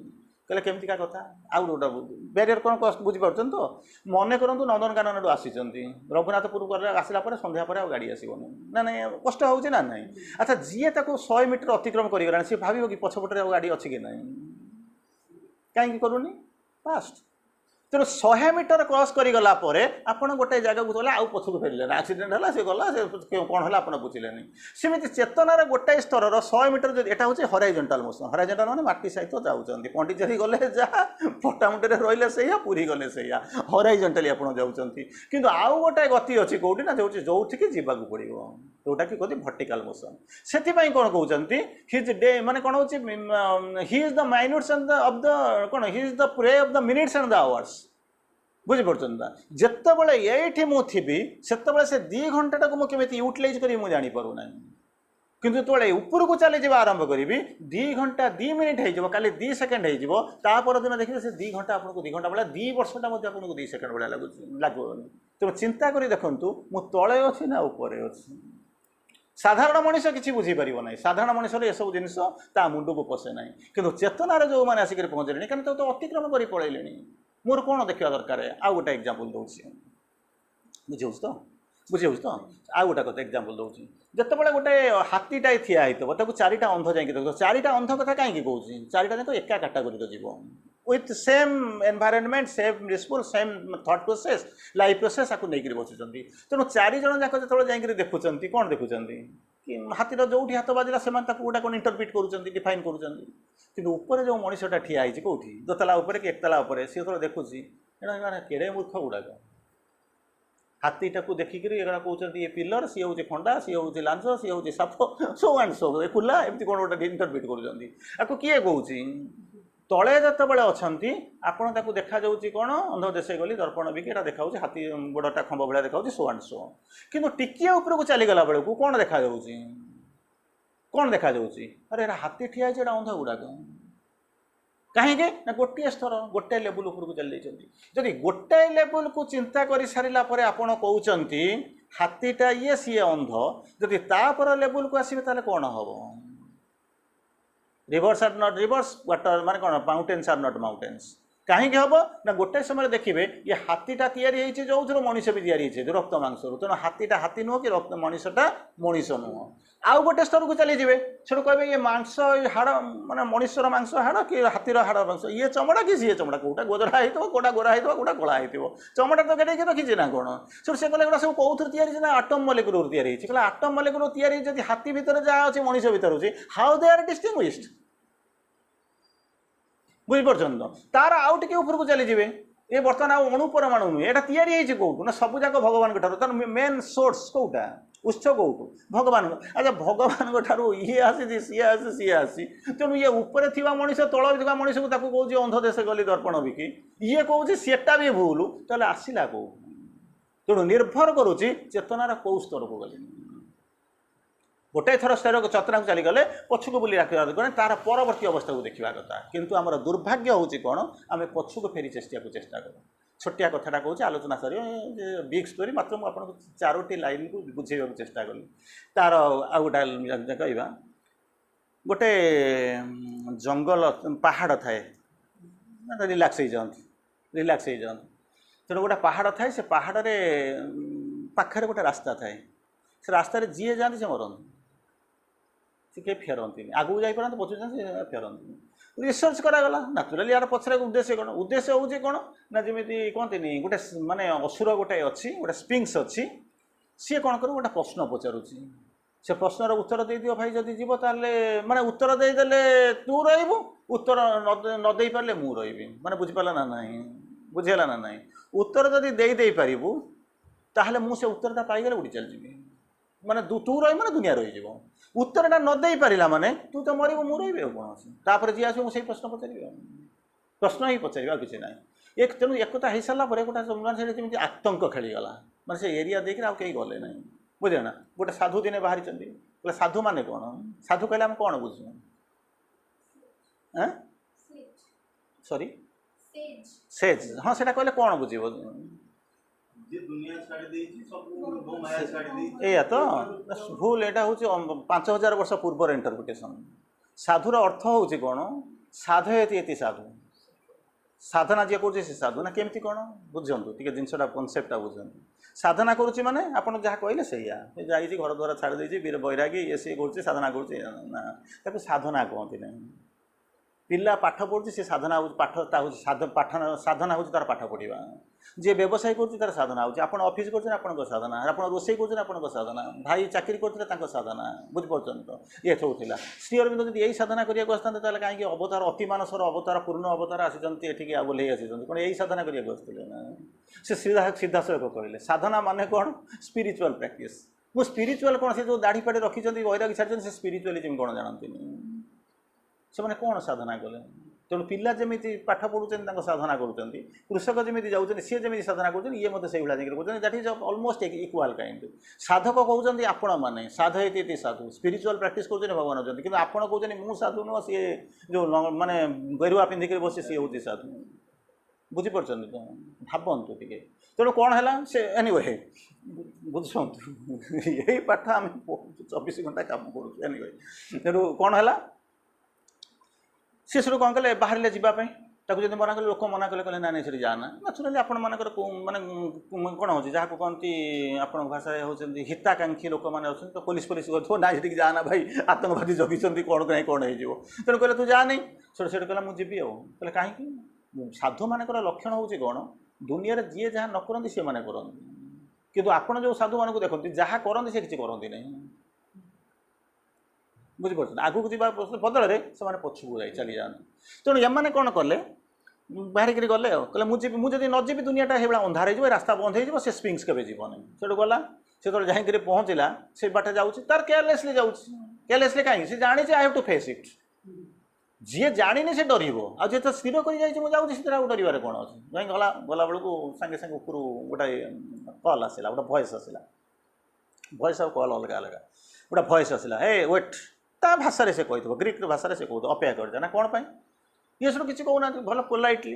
कहले केमती कथा आउ गोटा बैरियर कौन क्रॉस बुझीपार तो मन करूँ नंदनकानन आसी रघुनाथपुर आसला संध्या पर गाड़ी आसबनी ना ना कष्ट हो ना ना अच्छा जी 100 मीटर अतिक्रम कर सी भाव कि पछपटे गाड़ी अच्छी कि ना कहीं करूनी फास्ट तेणु 100 मीटर क्रॉस करगला आपड़ गोटे जगह को गला आउ पछक फेरले एक्सीडेंट है सी गला कौन है आप बुझे सेमती चेतनार गोटाए स्तर 100 मीटर यहाँ हूँ हराइजेंटाल मोशन हराइजेंटाल मैंने माटी सहित जाऊँच पंडिचेरी गले जहाँ पट्टामुंडे रही से पुरी गले से हराइजेंटाली आप जाऊँच कि आउ गोटाए गति अच्छी कौटी ना जो ठीक जावाक पड़ो जोटा कि कहते भर्टिकल मोशन से कौन कहते हिज डे माने कौन हो he is the minutes and of the कौन he is the prey of the minutes and the hours बुझीपार जितेबाला ये मुझी से 2 घंटा को मुझे यूटिलाइज करी मुझे जापर ना किंतु जो ऊपर को चली जा आरंभ करी 2 घंटा 2 मिनिट हो काली 2 सेकेंड हो दिन देखिए से 2 घंटा आपको 2 घंटा भाया 2 वर्षटा आपको 2 सेकेंड भाया लगो तेणु चिंता कर देखूँ मु तले अच्छी ना ऊपर अच्छी साधारण मनीष किसी बुझीपार ना साधारण मनीष ये सब जिन मुंड को पशे ना कि चेतनार जो मैंने आसिक पहुँचले कहीं तो अतिक्रम कर पलैले मोर कौन देखा दरकार आउ गोटे एग्जांपल दूसरी बुझे तो बुझे तो आउ गोटे कथा एग्जांपल दूसरी जितेबाला गोटे हाथीटा ठिया होता 4टा अंध जा देख 4टा अंध कथा कहीं कहूँ 4टा जाक एका कैटेगोरी जीव with same environment same response same thought process life process आपको नहीं बसुँच तेणु 4 जन जाक जो जा देखुं कौन देखुं कि हाथीर जो हाथ बाजिला से गोटा कौन इंटरप्रिट कर डिफाइन कर ऊपर जो मनीषटा ठिया होती कौटी दोतला उपर कि एकतला उपर सी तो देखुची केड़े मूर्ख गुड़ाक हाथीटा को देखिक कहते ये पिलर सी हूँ खंडा सी हूँ लांच सी हूँ साप सो एंड सो खुला एमती कौन गोटे इंटरप्रिट कर किए कहूँ तले जितेबाला अच्छा आपड़ ताकू देखा कौन अंध देश गली दर्पण भी यहाँ देखा हाथी गोड़टा खंभ भाया देखा सो एंड सो कि टिकिए ऊपर को चलीगला बेलू कौन देखा कौन देखा अरे हाथी ठिया है अंध गुड़ाक कहीं गोटे स्तर गोटे लेवल उपरको चली जदि गोटे लेवल को चिंता कर सारा आपड़ कहते हाथीटा ये सी अंध जदि तापर लेवल को आसवे ताले कौन हम rivers are not rivers water माने कौन माउंटेन्स आर नॉट माउंटेन्स कहीं हम ना गोटे समय देखिए ये हाथीटा तैयारी जो मनीष भी तैयारी रक्त मांस तेणु हाथीटा हाथी नुह कि रक्त मनीषटा मनीष नुह आउ गोटे स्तर को चली जाए से कहे ये मांस हाड़ माने मनीषर मांस हाड़ कि हाथीर हाड़ मांस ये चमड़ा कि सी चमड़ा कौटा गोदरा हो कौटा गोरा हो कौटा कला हो चमड़ा तो कटे रखी ना कौन से कहले सब कौन तैयारी ना आटम मलिक्यूल तैयारी कहला आटम मलिक्यूल तैयारी जब हाथी भितर जहाँ अच्छे मनीष भितर अच्छे हाउ दे आर डिस्टिंग्विश्ड बुझीपार तार आउ टे ऊपर चली जाए ये बर्तमान आउ अणु परमाणु नुहे यहाँ तैयारी कौटू ना सब जाक भगवान तार मेन सोर्स कौटा उत्स कौटू भगवान अच्छा भगवान ठारू ये आसी सी आसी सी आसी तेणु ये ऊपर थी मनीष तल थी मनीष को कौन अंध देश गली दर्पण बिकी ये कौन सेटा भी भूल ताले आसला कौ तेणु निर्भर करुच्ची चेतनार कौ स्तर को गली गोटे थर स्तर चतरा को चलीगले पछक बुली रखा तार परवर्ती अवस्था को देखा कथा किंतु आमर दुर्भाग्य हूँ कौन आम पछक फेरी चेष्टा कर छोटिया कथाटा कहूँ आलोचना सर बिग स्टोरी मात्र मुझे चारोटी लाइन को बुझे चेष्टा कली तार आ गोटे कहवा गोटे जंगल पहाड़ थाए रिलैक्स हो जाती तेणु गोटे पहाड़ थाए से पहाड़ पाखे गोटे रास्ता थाए से रास्तार जी जाती से मरती से किए फेरती आगू जापारे पचु जाते फेरती रिसर्च करागला नाचुराली यार पचर उद्देश्य कौन उद्देश्य हूँ कौन ना जमी कहती गोटे माने असुर गोटे अच्छी गोटे स्पिंक्स अच्छी सी कौन कर गोटे प्रश्न पचारुची से प्रश्नर उत्तर दे दियो भाई जदि जीव ताले माने उत्तर देदेले तू रही उत्तर न दे पारे मु रही माने बुझिपारा ना ना बुझेगा ना ना उत्तर जदि दे पारू ताहले मु से उत्तरटा पाईगले उड़ी चल जी माने तू रही माने दुनिया रही उत्तरटा न दे पारा माने तू तो मर मु रही कौन अच्छे जी आस मुझे प्रश्न पचारि प्रश्न ही पचार किसी ना एक तेणु एकता हो सारा गोटे आतंक खेलीगला माने से एरिया देखिए आउ कहीं गले ना बुझे ना गोटे साधु दिने बाहरी बोले साधु माने कौन साधु कहले आम कौन बुझू सॉरी सेज हाँ से कहले कौन बुझे या तो भूल यहाँ हूँ 5000 वर्ष पूर्वर इंटरप्रिटेशन साधुर अर्थ हूँ कौन साधयती साधु साधना जी कौन से साधु ना केमती कौन बुझंतु टी जिनसा कनसेप्टा बुझंतु साधना करुच्ची माने आपन जहाँ कहले से जाइए घर द्वारा छाड़ देती वीर बैरागी ये सी कर साधना कर साधना कहती ना पिला पाठ पढ़ुची से साधना हो पाठता हो साधना हो तार पाठ पढ़ा जी व्यवसाय कर साधना हो आप ऑफिस कर साधना आप रोसे कर साधना भाई चाकरी करते साधना बुझीपार तो ये सब थी श्री अरविंद जब यही साधना करने आसते कहीं अवतार अति मानसर अवतार पूर्ण अवतार आसी बोले आसी कौन यही साधना करने आसते से सीधासख कहले साधना माने कौन स्पिरिचुअल प्रैक्टिस वो स्पिरिचुअल कौन से जो दाढ़ी पाड़ी रखी वैरागी छाड़ी से स्पिरिचुअलिज्म कौन जानती से मैंने कौन साधना कले तेणु पिला जमी पाठ पढ़ुं साधना करुँच कृषक जमी जाऊँच सी जमी साधना कर ये मत से भाई that is almost equal kind साधक कहते आपण मैंने साधयती साधु स्पिरिचुअल प्रैक्टिस कर भगवान होती कि आपड़ कहते मुझ साधु नुह सी जो माने गेरुआ पिंधिक बस सी हूँ साधु बुझीपार तो भावतु टे तेणु कौन है से एनीवे बुझुँ यही पाठ आम 24 घंटा काम करूँ एनीवे तेणु कौन है सी कौन कले बाहर जावाई जब मना कले लोक मना कले कहले ना नहीं से जाना नाचुराली आपण मानकर माने कौन हो जहाँ कहती आप भाषा होती हिताकांक्षी लोक मैंने अच्छे तो पुलिस ना से जाना भाई आतंकवादी जगिंट कौन कहीं कौन हो तेणु कहले तू जा नहीं से कहला मुझे जी कहले कहीं साधु मानकर लक्षण हूँ कौन दुनिया जी जहाँ न करती सी मैंने करती किंतु आपण जो साधु मानक देखते जहाँ करती से किसी करती नहीं बुझीपार आगू जावा बदल में से पछू जा चली जाते तेणु एम कौन कले बाहरिक गले कहले मुझे न जी दुनियाटा ये अंधार हो रास्ता बंद हो स्पिंक्स के जीवन से गला से तो जाकर पहुँचला से बाटे जाऊँगी तार केयरलेसली केयरलेसली कहीं से जानी I have to face it जी जानी से डर आज तो स्थिर कर जाऊँगी डर कौन अच्छे गला गला बेलू सागे सागे ऊपर गोटे कल आसला गोटे भॉइस आसला भॉइस आ कल अलग अलग गोटे भॉइस आसला हे वेट ता भाषा से कही ग्रीक भाषा से कहते अपेक्षा कर ना कौन पाई ये सब किसी कहना भल पोलाइटली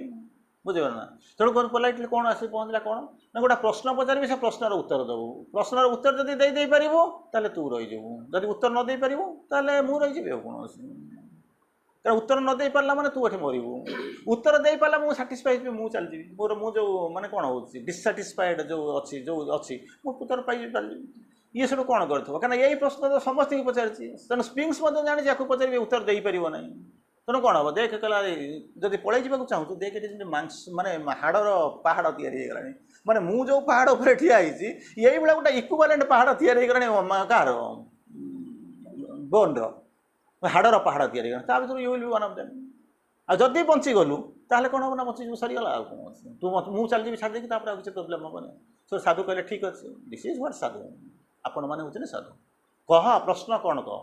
बुझे ना तेणु कौन पोलाइटली कौन आस पहुँचला कौन ना गोटे प्रश्न पचारि से प्रश्नर उत्तर देवु प्रश्नर उत्तर जब देपारू ताले तू रही जब उत्तर न दे पारू ताले मु रही कौन कारण उत्तर न दे पारला माने तू एठी मरिबू उत्तर दे पारला मु सैटिस्फाइड मु चल जीवी मोर मु जो माने कोन होची डिससैटिस्फाइड जो अछि मु उत्तर पाई चल जीवी ये सब कोन करथबो कारण यही प्रश्न तो समस्त की पचारछि तन स्पिंक्स मते जानि जाको पचारबे उत्तर देई परिबो नै तन कोन हो देख कला जदि पळै जीवाको चाहू तू देख जे माने हाडर पहाड़ तयारी हे गलानी माने मु जो पहाड़ ऊपर ठिया आइछि यही बेला गोटा इक्विवेलेंट पहाड़ तयारी हे गलानी कार बोन रो हाडर पहाड़ तैयारी ता भर you will be one of them आ जदि बंची गलु ताहले कोन हो ना बंची जो सरी गला आ कोन तू मु चल जीवी छाड़ दे कि तापर आ किछ प्रॉब्लम हो ना सो साधु कहले ठीक अछि दिस इज व्हाट साधु आपण माने होचने साधु कह प्रश्न कोन कह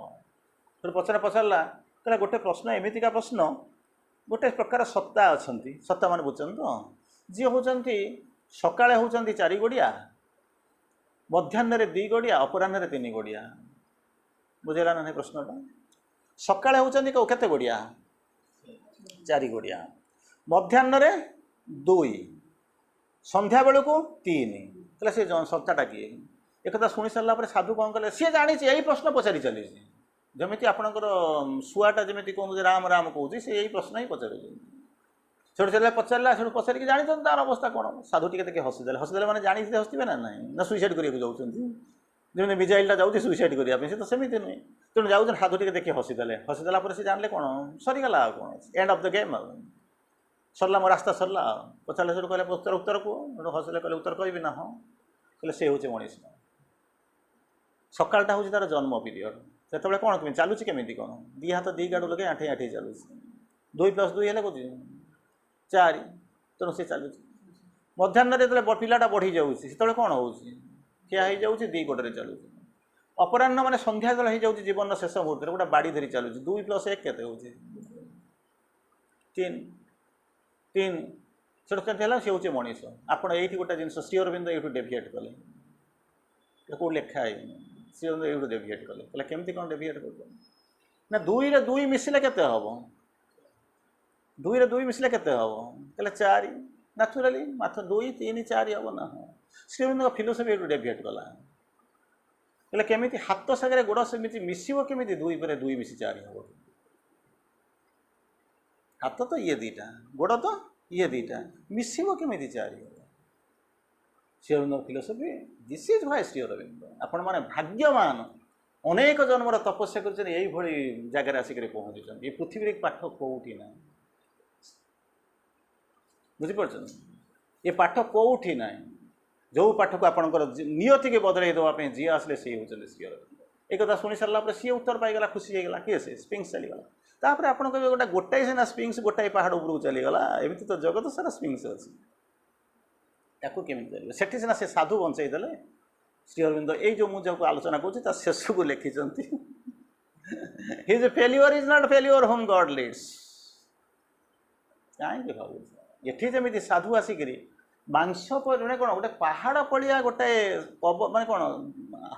फिर पचरला कहला गोटे प्रश्न एमिति का प्रश्न गोटे प्रकार सत्ता अछंती सत्ता माने बुझछन तो जे होचंती सकाळे होचंती 4 गोड़िया मध्याह्न रे 2 गोड़िया अपराह्न रे 3 गोड़िया बुझेला ना प्रश्नटा सकाळे होचंती केते गोड़िया 4 गोड़िया मध्याह्न रे 2 संध्या बेलू को 3 कहले से सत्ताटा किए एक कथा शुणी सारा पर साधु कौन कले सी जानी यही प्रश्न पचारि चली जमी आपणकर शुआटा जमी कहूँ राम राम कहूँ से यही प्रश्न ही पचार सेठू चल पचारा से पचारिक जानी तार अवस्था कौन साधु टी हसीदे मैंने जानी हसवे ना ना ना सुइसाइड करने जाऊँगी जमी मिजाइलटा जाऊँगी सुइसाइड करने से तो सेमती नुहे तेणु जाऊँ साधु टी देखिए हसीदेला पर से जानले कौन सरीगला कौन एंड ऑफ द गेम सरला मो रास्ता सरला पचारे से कहले उत्तर उत्तर कह हसिले कहले उत्तर कहबी ना हाँ कहले से हूँ मनीष सकाळटा हूँ तार जन्म पीरियड से कौन कमी चलुची केमी कौन दी हाथ दी गाड़ लगे आठे आठे चलुच 2+2 है कौन 4 तेणु सी चलुच मध्याह्न जो पिलाटा बढ़ी जाऊँगी से कौन हो ठिया हो जाऊँगी 2 गोड़े चलुच अपराह्न माने संध्या जल हो जाऊँगी जीवन शेष मुहूर्त गोटे बाड़ी धरी चलुच 2+1 केते हो 3 से सी हूँ मनीष आपड़ ये गोटे जिन श्री अरविंद ये डेविएट कले कौ लेखा है श्री अरविंद ये डेविएट कले केमती कौन डेविएट कर ना 2 रे 2 मिसिले केते हम 2 रे 2 मिसिले केते हम कहले 4 नाचुराली मात्र 2 3 4 हम ना हाँ श्री अरविंद फिलोसफी ये डेविएट कला कहले केमिति हाथ सागर गोड़ सेमती मिसिबो केमिति 2 पर 2 मिसी 4 हम हाथ तो ये दीटा गोड़ तो ये दीटा मिसिबो केमिति 4 हम Shri Aurobindo philosophy this is why Shri Aurobindo आपण माने भाग्यवान अनेक जन्मर तपस्या कर जगार आसिक पहुँची ये पृथ्वी पाठ कौटी ना बुझीपार ये पाठ कौटी ना जो पाठ को आपंकर नियति के बदल देवाई जी आसले सी होती श्री अरविंद एक कथा शुणी सारा पर सी उत्तर पाईगला खुशी होगा किए से स्पिंक्स चलीगला तापर आप गोटे गोटाए सीना स्पिंक्स गोटाए पहाड़ उपरको चलीगला एमती तो जगत सारा स्पिंक्स अच्छी ताकू केमी चलिए सेठी सीना से साधु बंचाईदे श्री अरविंद ये जो मुझे आलोचना करूँ शेष को लिखिं his failure is not failure whom God leads कहीं भाव ये जमी साधु आसिक मांस मैंने कौन गोटे पहाड़ पड़िया गोटे माने कौन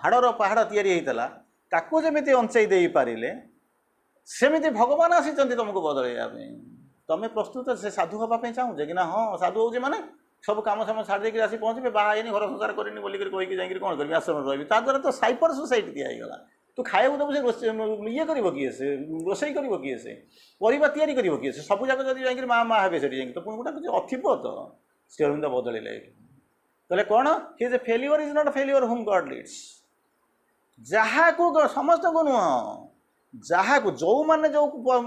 हाड़र पहाड़ या ताकू जमी अंचाई दे पारे सेमती भगवान आसी तुमको बदलैया तुम प्रस्तुत से साधु हाँपाई चाहूजे कि ना हाँ साधु हो माने सब कम साम छाड़ देकर आसी पहुँचे बाहर घर संसार करनी बोलिक कहीकि जाकि कौन करी आश्रम रही द्वारा तो साइपर सोसाइटी दिगला तू खाया दबु से ये कर किए से रोसई कर किए से परिवा तैयारी कर किए से सब जाक जब जा माँ माँ हे से तो पुणी गोटे अथिब तो श्री अरविंद बदल कहले कौन his failure is not failure whom God leads जहाँ को समस्त को नुह जहाँ को जो मैंने जो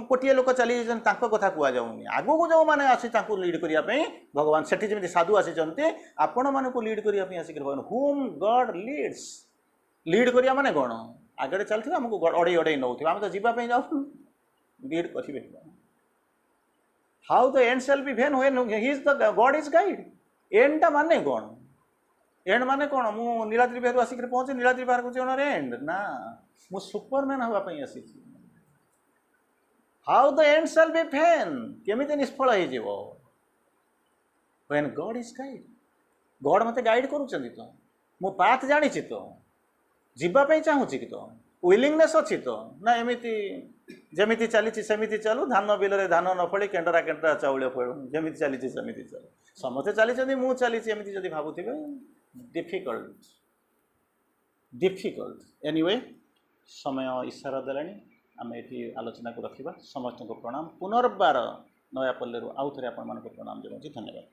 कोटिए लोक चली कथा कहुनि आगू को जो मैंने आसी लीड करने भगवान सेठी जमी साधु आसी आपण मान लीड करने आसिक भगवान होम गॉड लीड्स लीड करिया माने कौन आगे चलते आमको अड़े अड़े नौ आम तो जावाई जाऊँ लीड करेंगे how the end shall be when he is the God is guide एंडटा माने कौन एंड माने कौन मु नीलाद्री बिहार आसिक पहुँचे नीलाद्री बिहार को एंड ना मु सुपरमैन हाँपाई आसी how the end shall be when केमिति निष्फल हो when God is guide God मते गाइड करूछंती तो मु पाथ जानी तो जीवाई चाहूँगी कि तो विलिंगनेस अच्छी तो ना एमती जमी चली सेमती चलू धान बिल में धान न फड़ी केंडरा केंडरा चाउल फड़ू जमी चली सेमती चल समस्ते चली मु चली जमी भावुवे डिफिकल्ट एनीवे समय इशारा देलानी आम ये आलोचना को रखा समस्त को प्रणाम पुनर्बार नयापल्ली आउ थे आप प्रणाम जनाऊँ धन्यवाद।